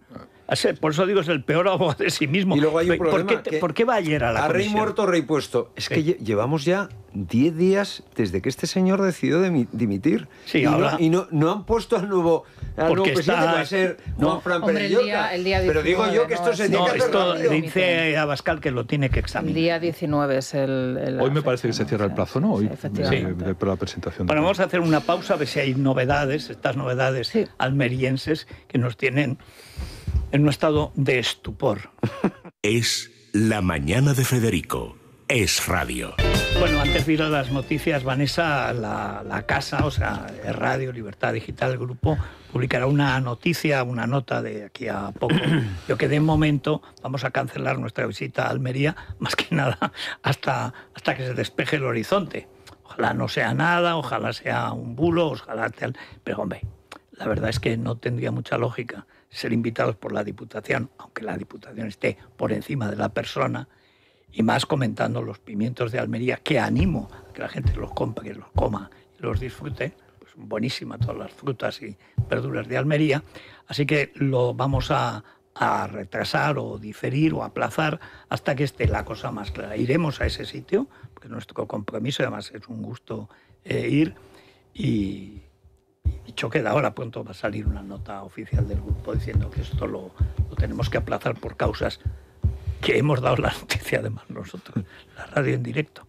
Por eso digo, es el peor abogado de sí mismo. Y luego hay un problema. ¿Por qué va ayer a la comisión? Rey muerto, rey puesto. Es que llevamos ya 10 días desde que este señor decidió dimitir. Sí, y no han puesto al nuevo presidente, que va a ser Juanfran Pérez-Llorca. El día 19, pero digo yo que esto se tiene que hacer rápido. Dice Abascal que lo tiene que examinar. El día 19 es el... Hoy me parece que se cierra el plazo, ¿no? Hoy, efectivamente. Para la presentación. Bueno, vamos a hacer una pausa a ver si hay novedades, estas novedades almerienses que nos tienen en un estado de estupor. Es La Mañana de Federico. Es radio. Bueno, antes de ir a las noticias, Vanessa, la casa, o sea, Radio Libertad Digital, el grupo, publicará una noticia, una nota de aquí a poco. Yo que de momento vamos a cancelar nuestra visita a Almería, más que nada hasta que se despeje el horizonte. Ojalá no sea nada, ojalá sea un bulo, ojalá tal. Pero hombre, la verdad es que no tendría mucha lógica ser invitados por la Diputación, aunque la Diputación esté por encima de la persona, y más comentando los pimientos de Almería, que animo a que la gente los compre, que los coma y los disfrute. Pues buenísimas todas las frutas y verduras de Almería. Así que lo vamos a retrasar o diferir o aplazar hasta que esté la cosa más clara. Iremos a ese sitio, porque nuestro compromiso, además es un gusto ir, y dicho queda, ahora pronto va a salir una nota oficial del grupo diciendo que esto lo tenemos que aplazar por causas que hemos dado la noticia además nosotros, la radio en directo.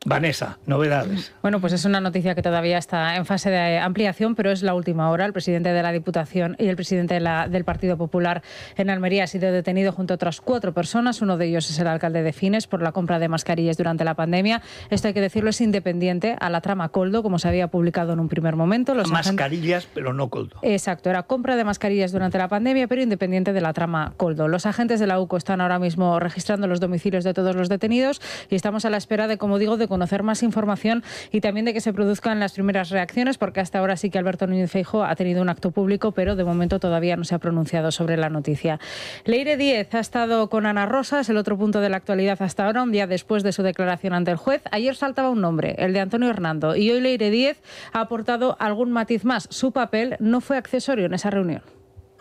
Vanessa, novedades. Bueno, pues es una noticia que todavía está en fase de ampliación, pero es la última hora. El presidente de la Diputación y el presidente del Partido Popular en Almería ha sido detenido junto a otras 4 personas. Uno de ellos es el alcalde de Fines por la compra de mascarillas durante la pandemia. Esto, hay que decirlo, es independiente a la trama Koldo, como se había publicado en un primer momento. Mascarillas, pero no Koldo. Exacto, era compra de mascarillas durante la pandemia, pero independiente de la trama Koldo. Los agentes de la UCO están ahora mismo registrando los domicilios de todos los detenidos y estamos a la espera de, como digo, de conocer más información y también de que se produzcan las primeras reacciones, porque hasta ahora sí que Alberto Núñez Feijóo ha tenido un acto público, pero de momento todavía no se ha pronunciado sobre la noticia. Leire Díez ha estado con Ana Rosas, el otro punto de la actualidad hasta ahora, un día después de su declaración ante el juez. Ayer saltaba un nombre, el de Antonio Hernando, y hoy Leire Díez ha aportado algún matiz más. Su papel no fue accesorio en esa reunión.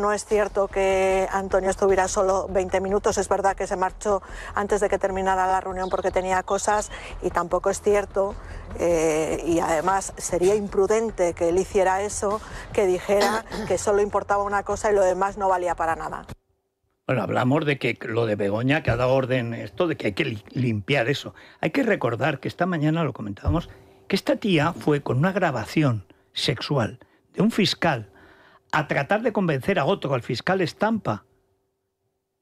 No es cierto que Antonio estuviera solo 20 minutos, es verdad que se marchó antes de que terminara la reunión porque tenía cosas, y tampoco es cierto, y además sería imprudente que él hiciera eso, que dijera que solo importaba una cosa y lo demás no valía para nada. Bueno, hablamos de que lo de Begoña, que ha dado orden esto, de que hay que limpiar eso. Hay que recordar que esta mañana lo comentábamos, que esta tía fue con una grabación sexual de un fiscal a tratar de convencer a otro, al fiscal Estampa,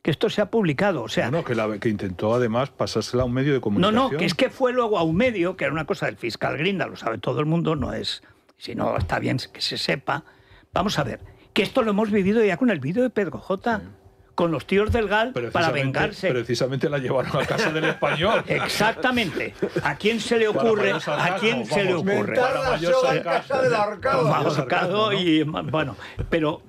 que esto se ha publicado. O sea, no, que intentó además pasársela a un medio de comunicación. No, que es que fue luego a un medio, que era una cosa del fiscal Grinda, lo sabe todo el mundo, no es, si no está bien que se sepa, Vamos a ver, que esto lo hemos vivido ya con el vídeo de Pedro J. Sí. Con los tíos del GAL para vengarse. Precisamente la llevaron a casa del Español. Exactamente. ¿A quién se le ocurre? ¿A quién se le ocurre? Casa del ahorcado. Y bueno, pero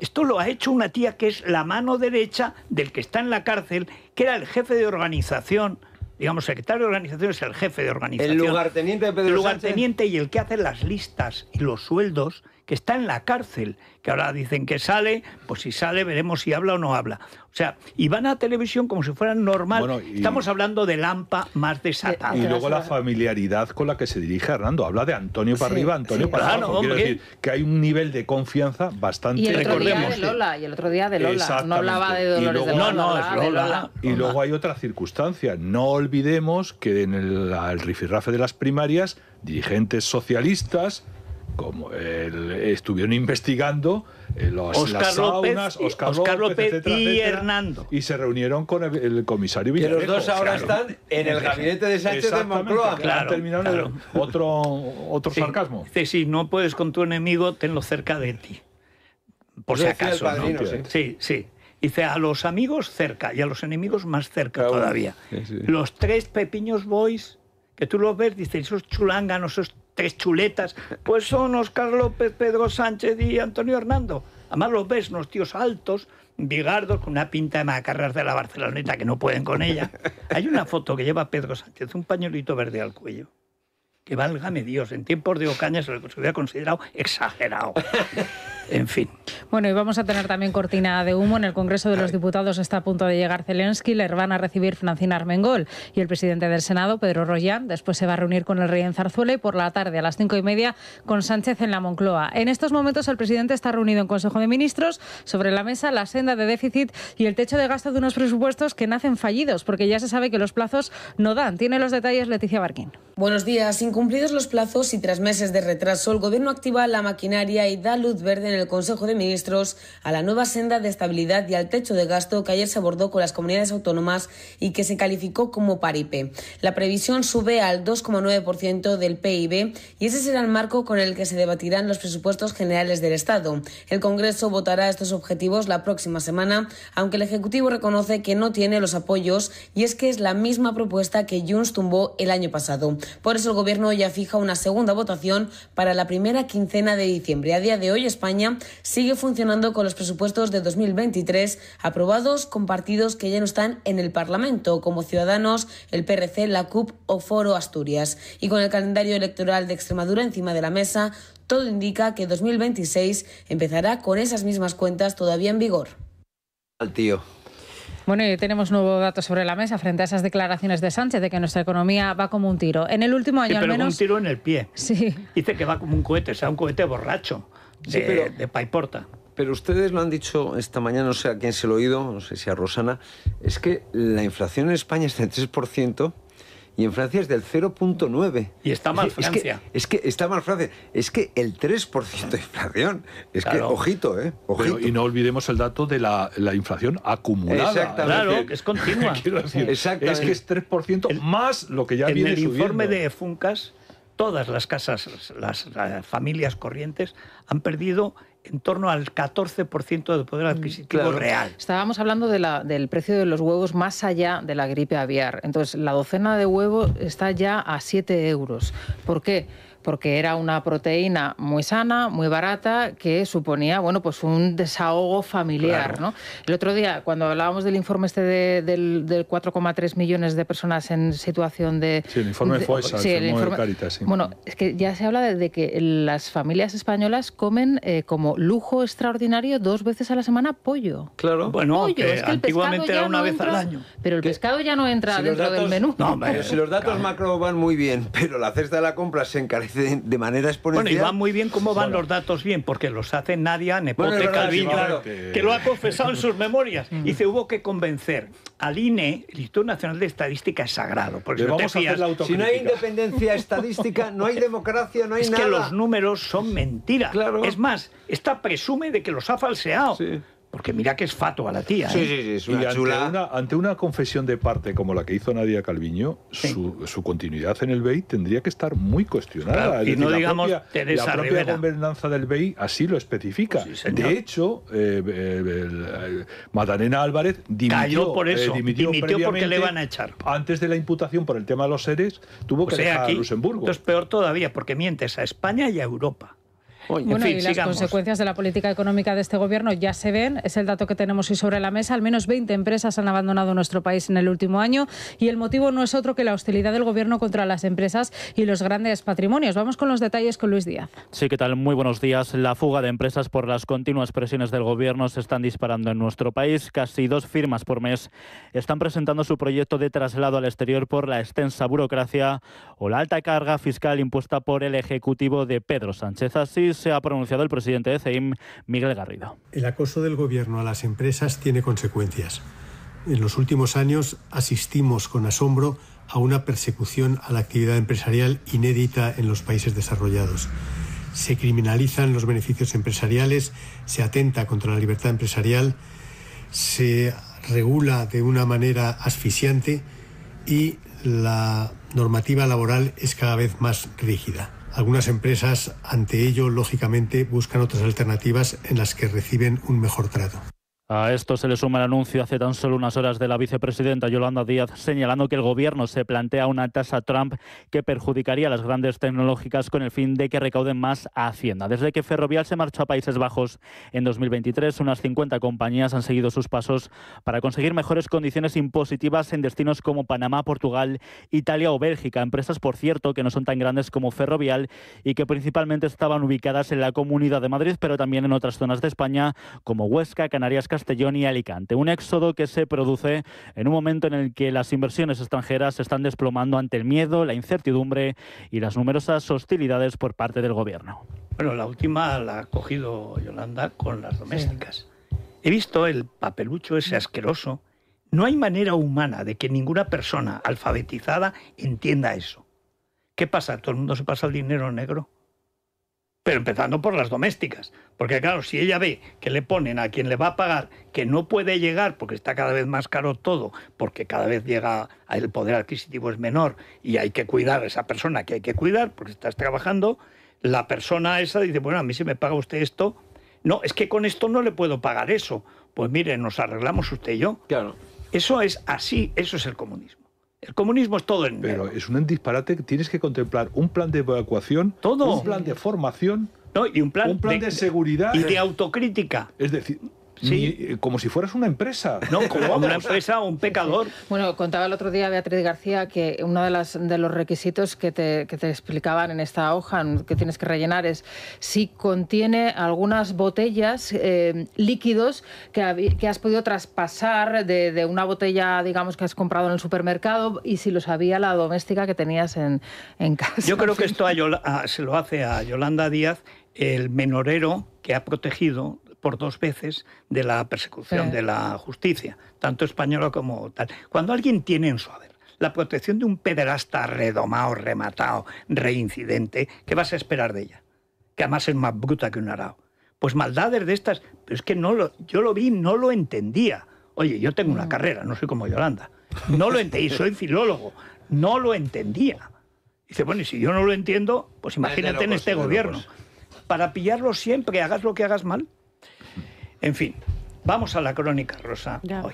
esto lo ha hecho una tía que es la mano derecha del que está en la cárcel, que era el jefe de organización. Digamos, secretario de organización es el jefe de organización. El lugarteniente de Pedro Sánchez. El lugarteniente y el que hace las listas y los sueldos, que está en la cárcel, que ahora dicen que sale, pues si sale veremos si habla o no habla. O sea, y van a televisión como si fueran normal. Bueno, estamos hablando del AMPA más desatado. Y luego la familiaridad con la que se dirige Hernando. Habla de Antonio para arriba, Antonio para abajo. Quiero decir que hay un nivel de confianza bastante... Y el otro día de Lola, no hablaba de Dolores de Lola. No, es Lola. Y luego hay otra circunstancia. No olvidemos que en el rifirrafe de las primarias, dirigentes socialistas como estuvieron investigando Óscar las saunas, Óscar López etcétera, y etcétera, Hernando. Y se reunieron con el comisario Villarejo. Que los dos ahora están en el gabinete de Sánchez de Moncloa. Claro, terminado otro sarcasmo. Dice, si no puedes con tu enemigo, tenlo cerca de ti. Por si acaso. Padrino, ¿no? Sí. Dice, a los amigos cerca y a los enemigos más cerca todavía. Sí. Los tres pepiños boys, que tú los ves, dices, esos chulánganos, esos tres chuletas, pues son Óscar López, Pedro Sánchez y Antonio Hernando. Además los ves, unos tíos altos, bigardos, con una pinta de macarras de la Barceloneta que no pueden con ella. Hay una foto que lleva Pedro Sánchez, un pañuelito verde al cuello, que válgame Dios, en tiempos de Ocaña se hubiera considerado exagerado. En fin. Bueno, y vamos a tener también cortina de humo. En el Congreso de los Diputados está a punto de llegar Zelensky, le van a recibir Francina Armengol y el presidente del Senado, Pedro Rollán. Después se va a reunir con el rey en Zarzuela y por la tarde a las 5:30 con Sánchez en la Moncloa. En estos momentos el presidente está reunido en Consejo de Ministros, sobre la mesa la senda de déficit y el techo de gasto de unos presupuestos que nacen fallidos, porque ya se sabe que los plazos no dan. Tiene los detalles Leticia Barquín. Buenos días. Incumplidos los plazos y tras meses de retraso, el Gobierno activa la maquinaria y da luz verde en el Consejo de Ministros a la nueva senda de estabilidad y al techo de gasto que ayer se abordó con las comunidades autónomas y que se calificó como paripé. La previsión sube al 2,9% del PIB y ese será el marco con el que se debatirán los presupuestos generales del Estado. El Congreso votará estos objetivos la próxima semana, aunque el Ejecutivo reconoce que no tiene los apoyos y es que es la misma propuesta que Junts tumbó el año pasado. Por eso el Gobierno ya fija una segunda votación para la primera quincena de diciembre. A día de hoy España sigue funcionando con los presupuestos de 2023 aprobados con partidos que ya no están en el Parlamento, como Ciudadanos, el PRC, la CUP o Foro Asturias. Y con el calendario electoral de Extremadura encima de la mesa, todo indica que 2026 empezará con esas mismas cuentas todavía en vigor. Al tío. Bueno, y tenemos nuevos datos sobre la mesa frente a esas declaraciones de Sánchez de que nuestra economía va como un tiro. En el último año, sí, pero al menos... un tiro en el pie. Sí. Dice que va como un cohete, o sea, un cohete borracho de paiporta. Pero ustedes lo han dicho esta mañana, no sé a quién se lo he oído, no sé si a Rosana, es que la inflación en España es del 3%... y en Francia es del 0,9%. Y está mal Francia. Es que está mal Francia. Es que el 3% de inflación. Es claro. Que, ojito, ojito. Pero, y no olvidemos el dato de la inflación acumulada. Exactamente. Claro, que es continua. Decir, exactamente. Es que es 3% más lo que ya viene subiendo. En el informe de Funcas, todas las casas, las familias corrientes han perdido en torno al 14% de poder adquisitivo real. Estábamos hablando del precio de los huevos más allá de la gripe aviar. Entonces, la docena de huevos está ya a 7 euros. ¿Por qué? Porque era una proteína muy sana, muy barata, que suponía, bueno, pues un desahogo familiar, claro. ¿no? El otro día, cuando hablábamos del informe del 4,3 millones de personas en situación de... Sí, el informe de FOESA, el informe de Cáritas, sí. Bueno, es que ya se habla de que las familias españolas comen como lujo extraordinario 2 veces a la semana pollo. Claro. Bueno, pollo. Que es que antiguamente era una vez al año. Pero el pescado ya no entra dentro del menú. No, pero si los datos macro van muy bien, pero la cesta de la compra se encarece de manera exponencial. Bueno, y van muy bien como van los datos bien, porque los hace Nadia Nepote Calviño, claro, que lo ha confesado en sus memorias. Dice, hubo que convencer al INE, el Instituto Nacional de Estadística es sagrado. Porque si no hay independencia estadística, no hay democracia, no hay nada. Es que los números son mentiras. Claro. Es más, esta presume de que los ha falseado. Sí. Porque mira que es fatua la tía. Sí, es una chula. Ante una confesión de parte como la que hizo Nadia Calviño, su continuidad en el BEI tendría que estar muy cuestionada. Claro, y no digamos Teresa la propia Rivera. Gobernanza del BEI así lo especifica. Pues de hecho, Magdalena Álvarez cayó por eso, dimitió porque le van a echar. Antes de la imputación por el tema de los seres, tuvo que dejar aquí, Luxemburgo. Esto es peor todavía, porque mientes a España y a Europa. Bueno, en fin, y las consecuencias de la política económica de este gobierno ya se ven, es el dato que tenemos hoy sobre la mesa. Al menos 20 empresas han abandonado nuestro país en el último año y el motivo no es otro que la hostilidad del gobierno contra las empresas y los grandes patrimonios. Vamos con los detalles con Luis Díaz. Sí, ¿qué tal? Muy buenos días. La fuga de empresas por las continuas presiones del gobierno se están disparando en nuestro país. Casi 2 firmas por mes están presentando su proyecto de traslado al exterior por la extensa burocracia o la alta carga fiscal impuesta por el Ejecutivo de Pedro Sánchez. Así se ha pronunciado el presidente de CEIM, Miguel Garrido. El acoso del gobierno a las empresas tiene consecuencias. En los últimos años asistimos con asombro a una persecución a la actividad empresarial inédita en los países desarrollados. Se criminalizan los beneficios empresariales, se atenta contra la libertad empresarial, se regula de una manera asfixiante y la normativa laboral es cada vez más rígida. Algunas empresas, ante ello, lógicamente, buscan otras alternativas en las que reciben un mejor trato. A esto se le suma el anuncio hace tan solo unas horas de la vicepresidenta Yolanda Díaz señalando que el gobierno se plantea una tasa Trump que perjudicaría a las grandes tecnológicas con el fin de que recauden más a Hacienda. Desde que Ferrovial se marchó a Países Bajos en 2023, unas 50 compañías han seguido sus pasos para conseguir mejores condiciones impositivas en destinos como Panamá, Portugal, Italia o Bélgica. Empresas, por cierto, que no son tan grandes como Ferrovial y que principalmente estaban ubicadas en la Comunidad de Madrid, pero también en otras zonas de España como Huesca, Canarias, Castellón y Alicante. Un éxodo que se produce en un momento en el que las inversiones extranjeras se están desplomando ante el miedo, la incertidumbre y las numerosas hostilidades por parte del gobierno. Bueno, la última la ha cogido Yolanda con las domésticas. Sí. He visto el papelucho ese asqueroso. No hay manera humana de que ninguna persona alfabetizada entienda eso. ¿Qué pasa? ¿Todo el mundo se pasa el dinero negro? Pero empezando por las domésticas, porque claro, si ella ve que le ponen a quien le va a pagar que no puede llegar porque está cada vez más caro todo, porque cada vez llega, el poder adquisitivo es menor y hay que cuidar a esa persona que hay que cuidar porque estás trabajando, la persona esa dice, bueno, a mí si me paga usted esto, no, es que con esto no le puedo pagar eso. Pues mire, nos arreglamos usted y yo. Claro. Eso es así, eso es el comunismo. El comunismo es todo en negro. Pero es un disparate que tienes que contemplar un plan de evacuación, todo. Un plan de formación, no, y un plan de seguridad y de autocrítica. Es decir, sí. Como si fueras una empresa. No, como una empresa o un pecador. Bueno, contaba el otro día Beatriz García que uno de los requisitos que te explicaban en esta hoja que tienes que rellenar es si contiene algunas botellas, líquidos que has podido traspasar de una botella, digamos, que has comprado en el supermercado y si lo sabía la doméstica que tenías en casa. Yo creo que esto se lo hace a Yolanda Díaz, el menorero que ha protegido por 2 veces de la persecución de la justicia, tanto española como tal. Cuando alguien tiene en su haber la protección de un pederasta redomado, rematado, reincidente, ¿qué vas a esperar de ella? Que además es más bruta que un arao. Pues maldades de estas, pero es que yo lo vi, no lo entendía. Oye, yo tengo una carrera, no soy como Yolanda. No lo entendí, soy filólogo, no lo entendía. Dice, bueno, y si yo no lo entiendo, pues imagínate en este gobierno. Para pillarlo siempre, hagas lo que hagas mal. En fin, vamos a la crónica rosa hoy.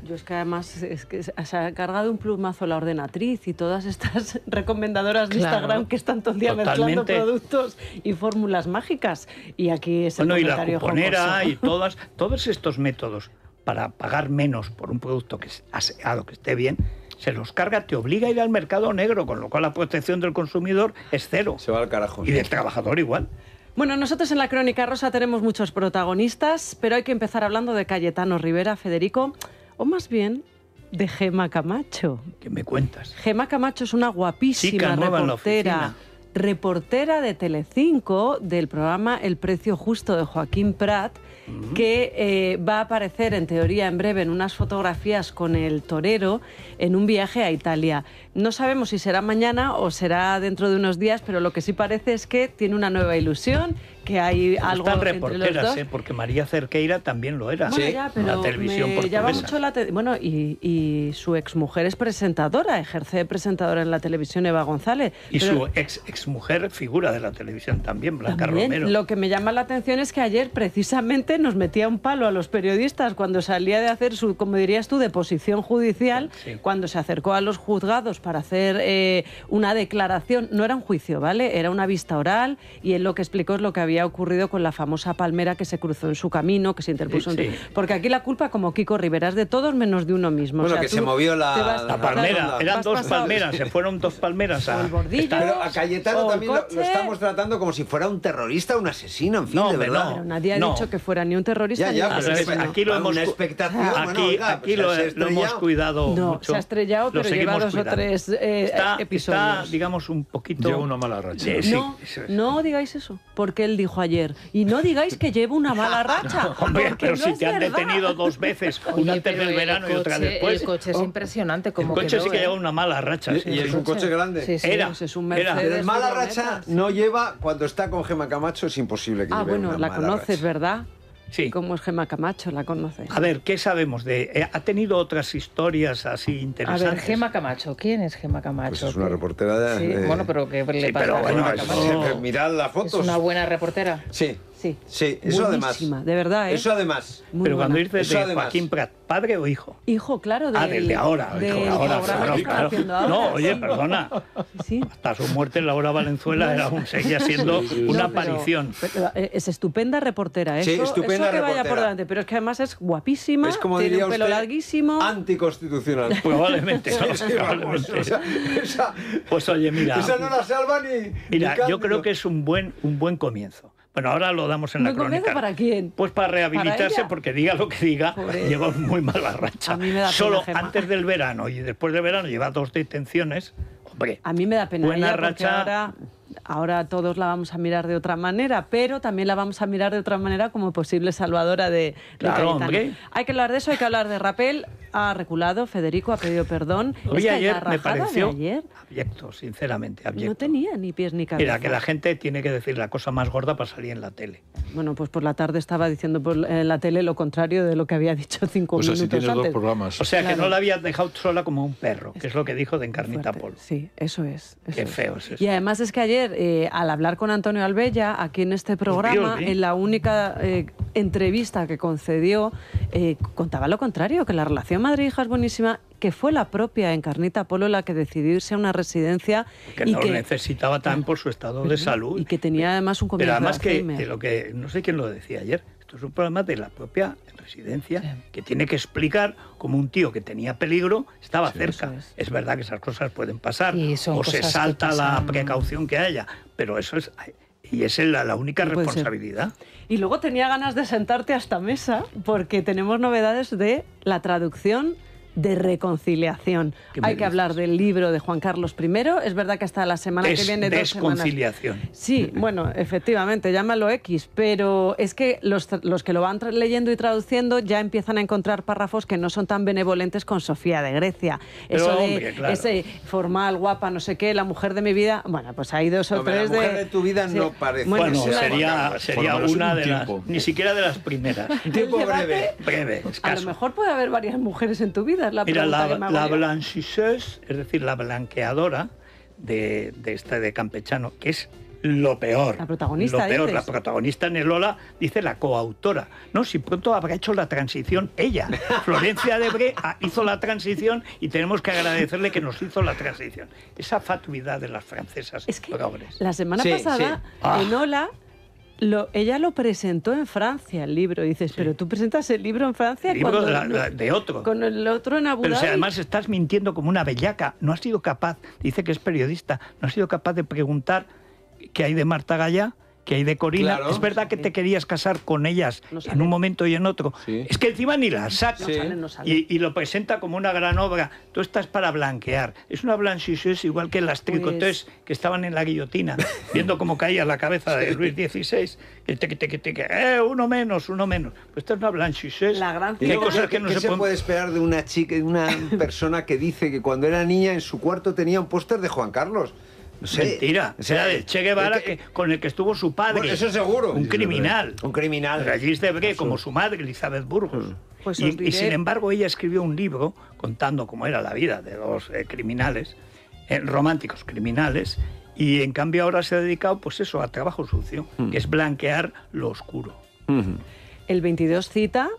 Yo es que además se ha cargado un plumazo la ordenatriz y todas estas recomendadoras de Instagram que están todo el día mezclando productos y fórmulas mágicas. Y aquí es el comentario y la cuponera y todos estos métodos para pagar menos por un producto que es aseado, que esté bien, se los carga, te obliga a ir al mercado negro, con lo cual la protección del consumidor es cero. Se va al carajo. Y del trabajador igual. Bueno, nosotros en la Crónica Rosa tenemos muchos protagonistas, pero hay que empezar hablando de Cayetano Rivera, Federico, o más bien de Gemma Camacho. ¿Qué me cuentas? Gemma Camacho es una guapísima reportera de Telecinco del programa El Precio Justo de Joaquín Prat, que va a aparecer en teoría en breve en unas fotografías con el torero en un viaje a Italia. No sabemos si será mañana o será dentro de unos días, pero lo que sí parece es que tiene una nueva ilusión, que hay algo Están entre los dos. porque María Cerqueira también lo era. Bueno, ya, pero la televisión me llama portuguesa. mucho bueno, y su exmujer es presentadora, ejerce de presentadora en la televisión, Eva González. Y pero su exmujer figura de la televisión también, Blanca también, Romero. lo que me llama la atención es que ayer precisamente nos metía un palo a los periodistas cuando salía de hacer su, como dirías tú, deposición judicial, cuando se acercó a los juzgados para hacer una declaración. No era un juicio, ¿vale? Era una vista oral, y él lo que explicó es lo que había ocurrido con la famosa palmera que se cruzó en su camino, que se interpuso porque aquí la culpa, como Kiko Rivera, es de todos menos de uno mismo. Bueno, o sea, que se movió la palmera, eran dos palmeras, se fueron dos palmeras el bordillo. Pero a Cayetano también lo estamos tratando como si fuera un terrorista, un asesino, en fin, de verdad. Pero nadie ha dicho que fuera ni un terrorista ni un asesino. Aquí lo hemos una expectación, aquí lo hemos cuidado mucho. Se ha estrellado, pero lleva 2 o 3 episodios. Está, digamos, un poquito... Lleva una mala racha. No digáis eso, porque él dijo ayer. Y no digáis que lleva una mala racha. Hombre, pero si te han detenido 2 veces, una antes del verano y otra después. El coche es impresionante. Como el coche sí que lleva una mala racha. Y es un coche grande. Sí, es un Mercedes. Pero mala racha no lleva cuando está con Gemma Camacho, es imposible que lleve bueno, una la mala conoces, racha. ¿verdad? Sí. ¿Cómo es Gemma Camacho? La conoces. A ver, ¿qué sabemos de...? ¿Ha tenido otras historias así interesantes? A ver, Gemma Camacho. ¿Quién es Gemma Camacho? Pues es una reportera de... Sí, bueno, pero ¿qué le pasa pero a bueno, Gemma Camacho? Mirad las fotos. ¿Es una buena reportera? Sí. Sí, eso buenísima, además. De verdad, ¿eh? Eso además. Muy pero cuando buena. dices de Joaquín Prat, ¿padre o hijo? Hijo, claro. Del de ahora. Claro. No, oye, perdona. Sí. Hasta su muerte en Laura Valenzuela seguía siendo una aparición. Pero es estupenda reportera, ¿eh? Sí, estupenda eso que vaya reportera. por delante, pero es que además es guapísima, Es como tiene diría un pelo usted, larguísimo. Anticonstitucional. Probablemente. Vamos, pues oye, mira. Esa no la salva ni... Mira, yo creo que es un buen comienzo. Bueno, ahora lo damos en la crónica. ¿Para quién? Pues para rehabilitarse, ¿Para porque diga lo que diga, lleva muy mala racha. A mí me da pena, Solo Gemma. antes del verano y después del verano lleva 2 detenciones. Hombre, a mí me da pena buena ella, porque racha. ahora todos la vamos a mirar de otra manera, pero también la vamos a mirar de otra manera como posible salvadora de Cayetano. Hombre. Hay que hablar de eso, hay que hablar de Rapel. Ha reculado, Federico ha pedido perdón. Hoy ayer me pareció ayer abyecto, sinceramente, abyecto. no tenía ni pies ni cabeza. Mira, que la gente tiene que decir la cosa más gorda para salir en la tele. Bueno, pues por la tarde estaba diciendo en la tele lo contrario de lo que había dicho 5 pues minutos así tienes antes. 2 programas. O sea, que no la había dejado sola como un perro, que es lo que dijo de Encarnita Polo. Sí, eso es. Qué feo es eso. Y además es que ayer, al hablar con Antonio Albella, aquí en este programa, en la única entrevista que concedió, contaba lo contrario, que la relación madre-hija es buenísima, que fue la propia Encarnita Polo la que decidió irse a una residencia. Que no lo necesitaba también por su estado de salud. Y que tenía además un comienzo. Pero además de Alzheimer. que no sé quién lo decía ayer, esto es un problema de la propia residencia, que tiene que explicar cómo un tío que tenía peligro estaba cerca. Es verdad que esas cosas pueden pasar, o se salta la precaución que haya, pero eso es... Y esa es la única responsabilidad. Y luego tenía ganas de sentarte a esta mesa porque tenemos novedades de la traducción de reconciliación. Hay que hablar del libro de Juan Carlos I. Es verdad que hasta la semana que viene... Desconciliación. Sí, bueno, efectivamente, llámalo X, pero es que los que lo van leyendo y traduciendo ya empiezan a encontrar párrafos que no son tan benevolentes con Sofía de Grecia. Pero, eso hombre, de ese formal, guapa, no sé qué, la mujer de mi vida, bueno, pues hay 2 o 3 la mujer de tu vida no parece. Bueno, sería una de las... Ni siquiera de las primeras. Un tiempo breve, escaso. A lo mejor puede haber varias mujeres en tu vida. Mira, la blanchisseuse, es decir, la blanqueadora de Campechano, que es lo peor. La protagonista, lo peor. dices. La protagonista en el Lola, dice la coautora. No, si pronto habrá hecho la transición ella. Florencia Debré hizo la transición y tenemos que agradecerle que nos hizo la transición. Esa fatuidad de las francesas progres. La semana pasada, en Ola... ella lo presentó en Francia, el libro. Dices, pero tú presentas el libro en Francia. El libro de otro. Con el otro en Abu Dhabi. Pero si además estás mintiendo como una bellaca. No has sido capaz, dice que es periodista, no has sido capaz de preguntar qué hay de Marta Gallá, qué hay de Corina. Claro. Es verdad que te querías casar con ellas en un momento y en otro. Sí. Es que encima ni las saca. No sale. Y lo presenta como una gran obra. Tú estás para blanquear. Es una blanchisseuse igual que las tricoteuses que estaban en la guillotina, viendo cómo caía la cabeza de Luis XVI. Uno menos. Pues esta es una blanchisseuse. Hay cosas que no se puede esperar de una chica, de una persona que dice que cuando era niña en su cuarto tenía un póster de Juan Carlos. No sé. Mentira. Era del Che Guevara con el que estuvo su padre. Bueno, eso seguro. Un criminal. Un criminal. Regis Debray, como su madre, Elizabeth Burgos. Pues y sin embargo, ella escribió un libro contando cómo era la vida de los criminales, románticos criminales, y en cambio ahora se ha dedicado, pues eso, a trabajo sucio, que es blanquear lo oscuro. El 22 cita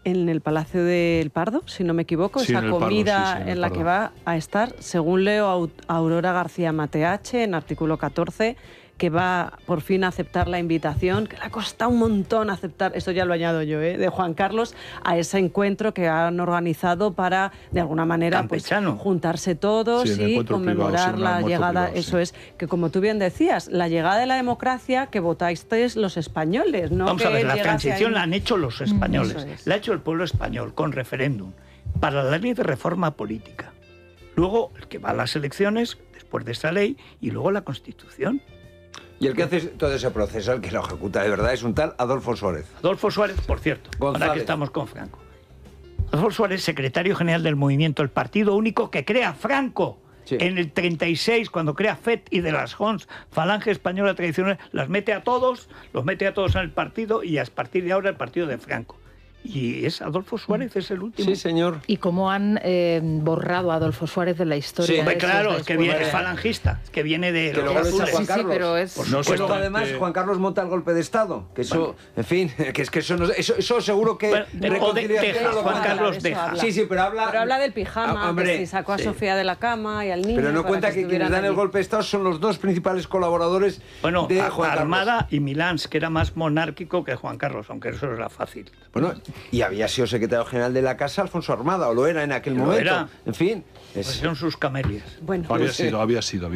en el Palacio del Pardo, si no me equivoco, Sí, esa en el comida Pardo, sí, en la que va a estar, según leo Aurora García Mateache, en artículo 14, que va por fin a aceptar la invitación, que le ha costado un montón aceptar, esto ya lo añado yo, de Juan Carlos, a ese encuentro que han organizado para, de alguna manera, pues, juntarse todos y conmemorar la llegada, eso es, que como tú bien decías, la llegada de la democracia que votasteis los españoles, ¿no? Vamos a ver, la transición ahí. la han hecho los españoles, Eso es. la ha hecho el pueblo español con referéndum para la ley de reforma política. Luego, el que va a las elecciones, después de esa ley, y luego la Constitución. Y el que hace todo ese proceso, el que lo ejecuta de verdad, es un tal Adolfo Suárez. Adolfo Suárez, por cierto, ahora que estamos con Franco. Adolfo Suárez, secretario general del movimiento, el partido único que crea Franco. Sí. En el 36, cuando crea FET y de las Hons, Falange Española Tradicional, los mete a todos en el partido, y a partir de ahora el partido de Franco. Y es Adolfo Suárez, es el último. Sí, señor. ¿Y cómo han borrado a Adolfo Suárez de la historia? Sí, claro, es que viene, es falangista, es que viene de que los azules. Sí, pero es... Por supuesto, además, Juan Carlos monta el golpe de Estado, que eso, en fin, que es que eso seguro que... Bueno, Juan Carlos deja. Sí, pero habla del pijama, hombre, que si sacó a Sofía de la cama y al niño... Pero no cuenta que quienes dan el golpe de Estado son los dos principales colaboradores de Juan Carlos. Armada y Milans, que era más monárquico que Juan Carlos, aunque eso era fácil. Bueno, y había sido secretario general de la Casa Alfonso Armada, o lo era en aquel momento. Era. En fin. Pues son sus camelias. Bueno, había sido.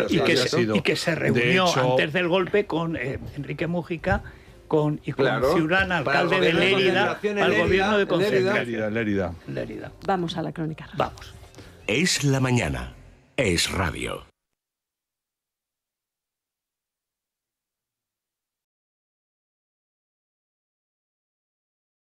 Y que se reunió antes del golpe con Enrique Mújica con Ciurana, alcalde de Lérida, al gobierno de concentración. Lérida. Vamos a la crónica. Vamos. Es la mañana. Es radio.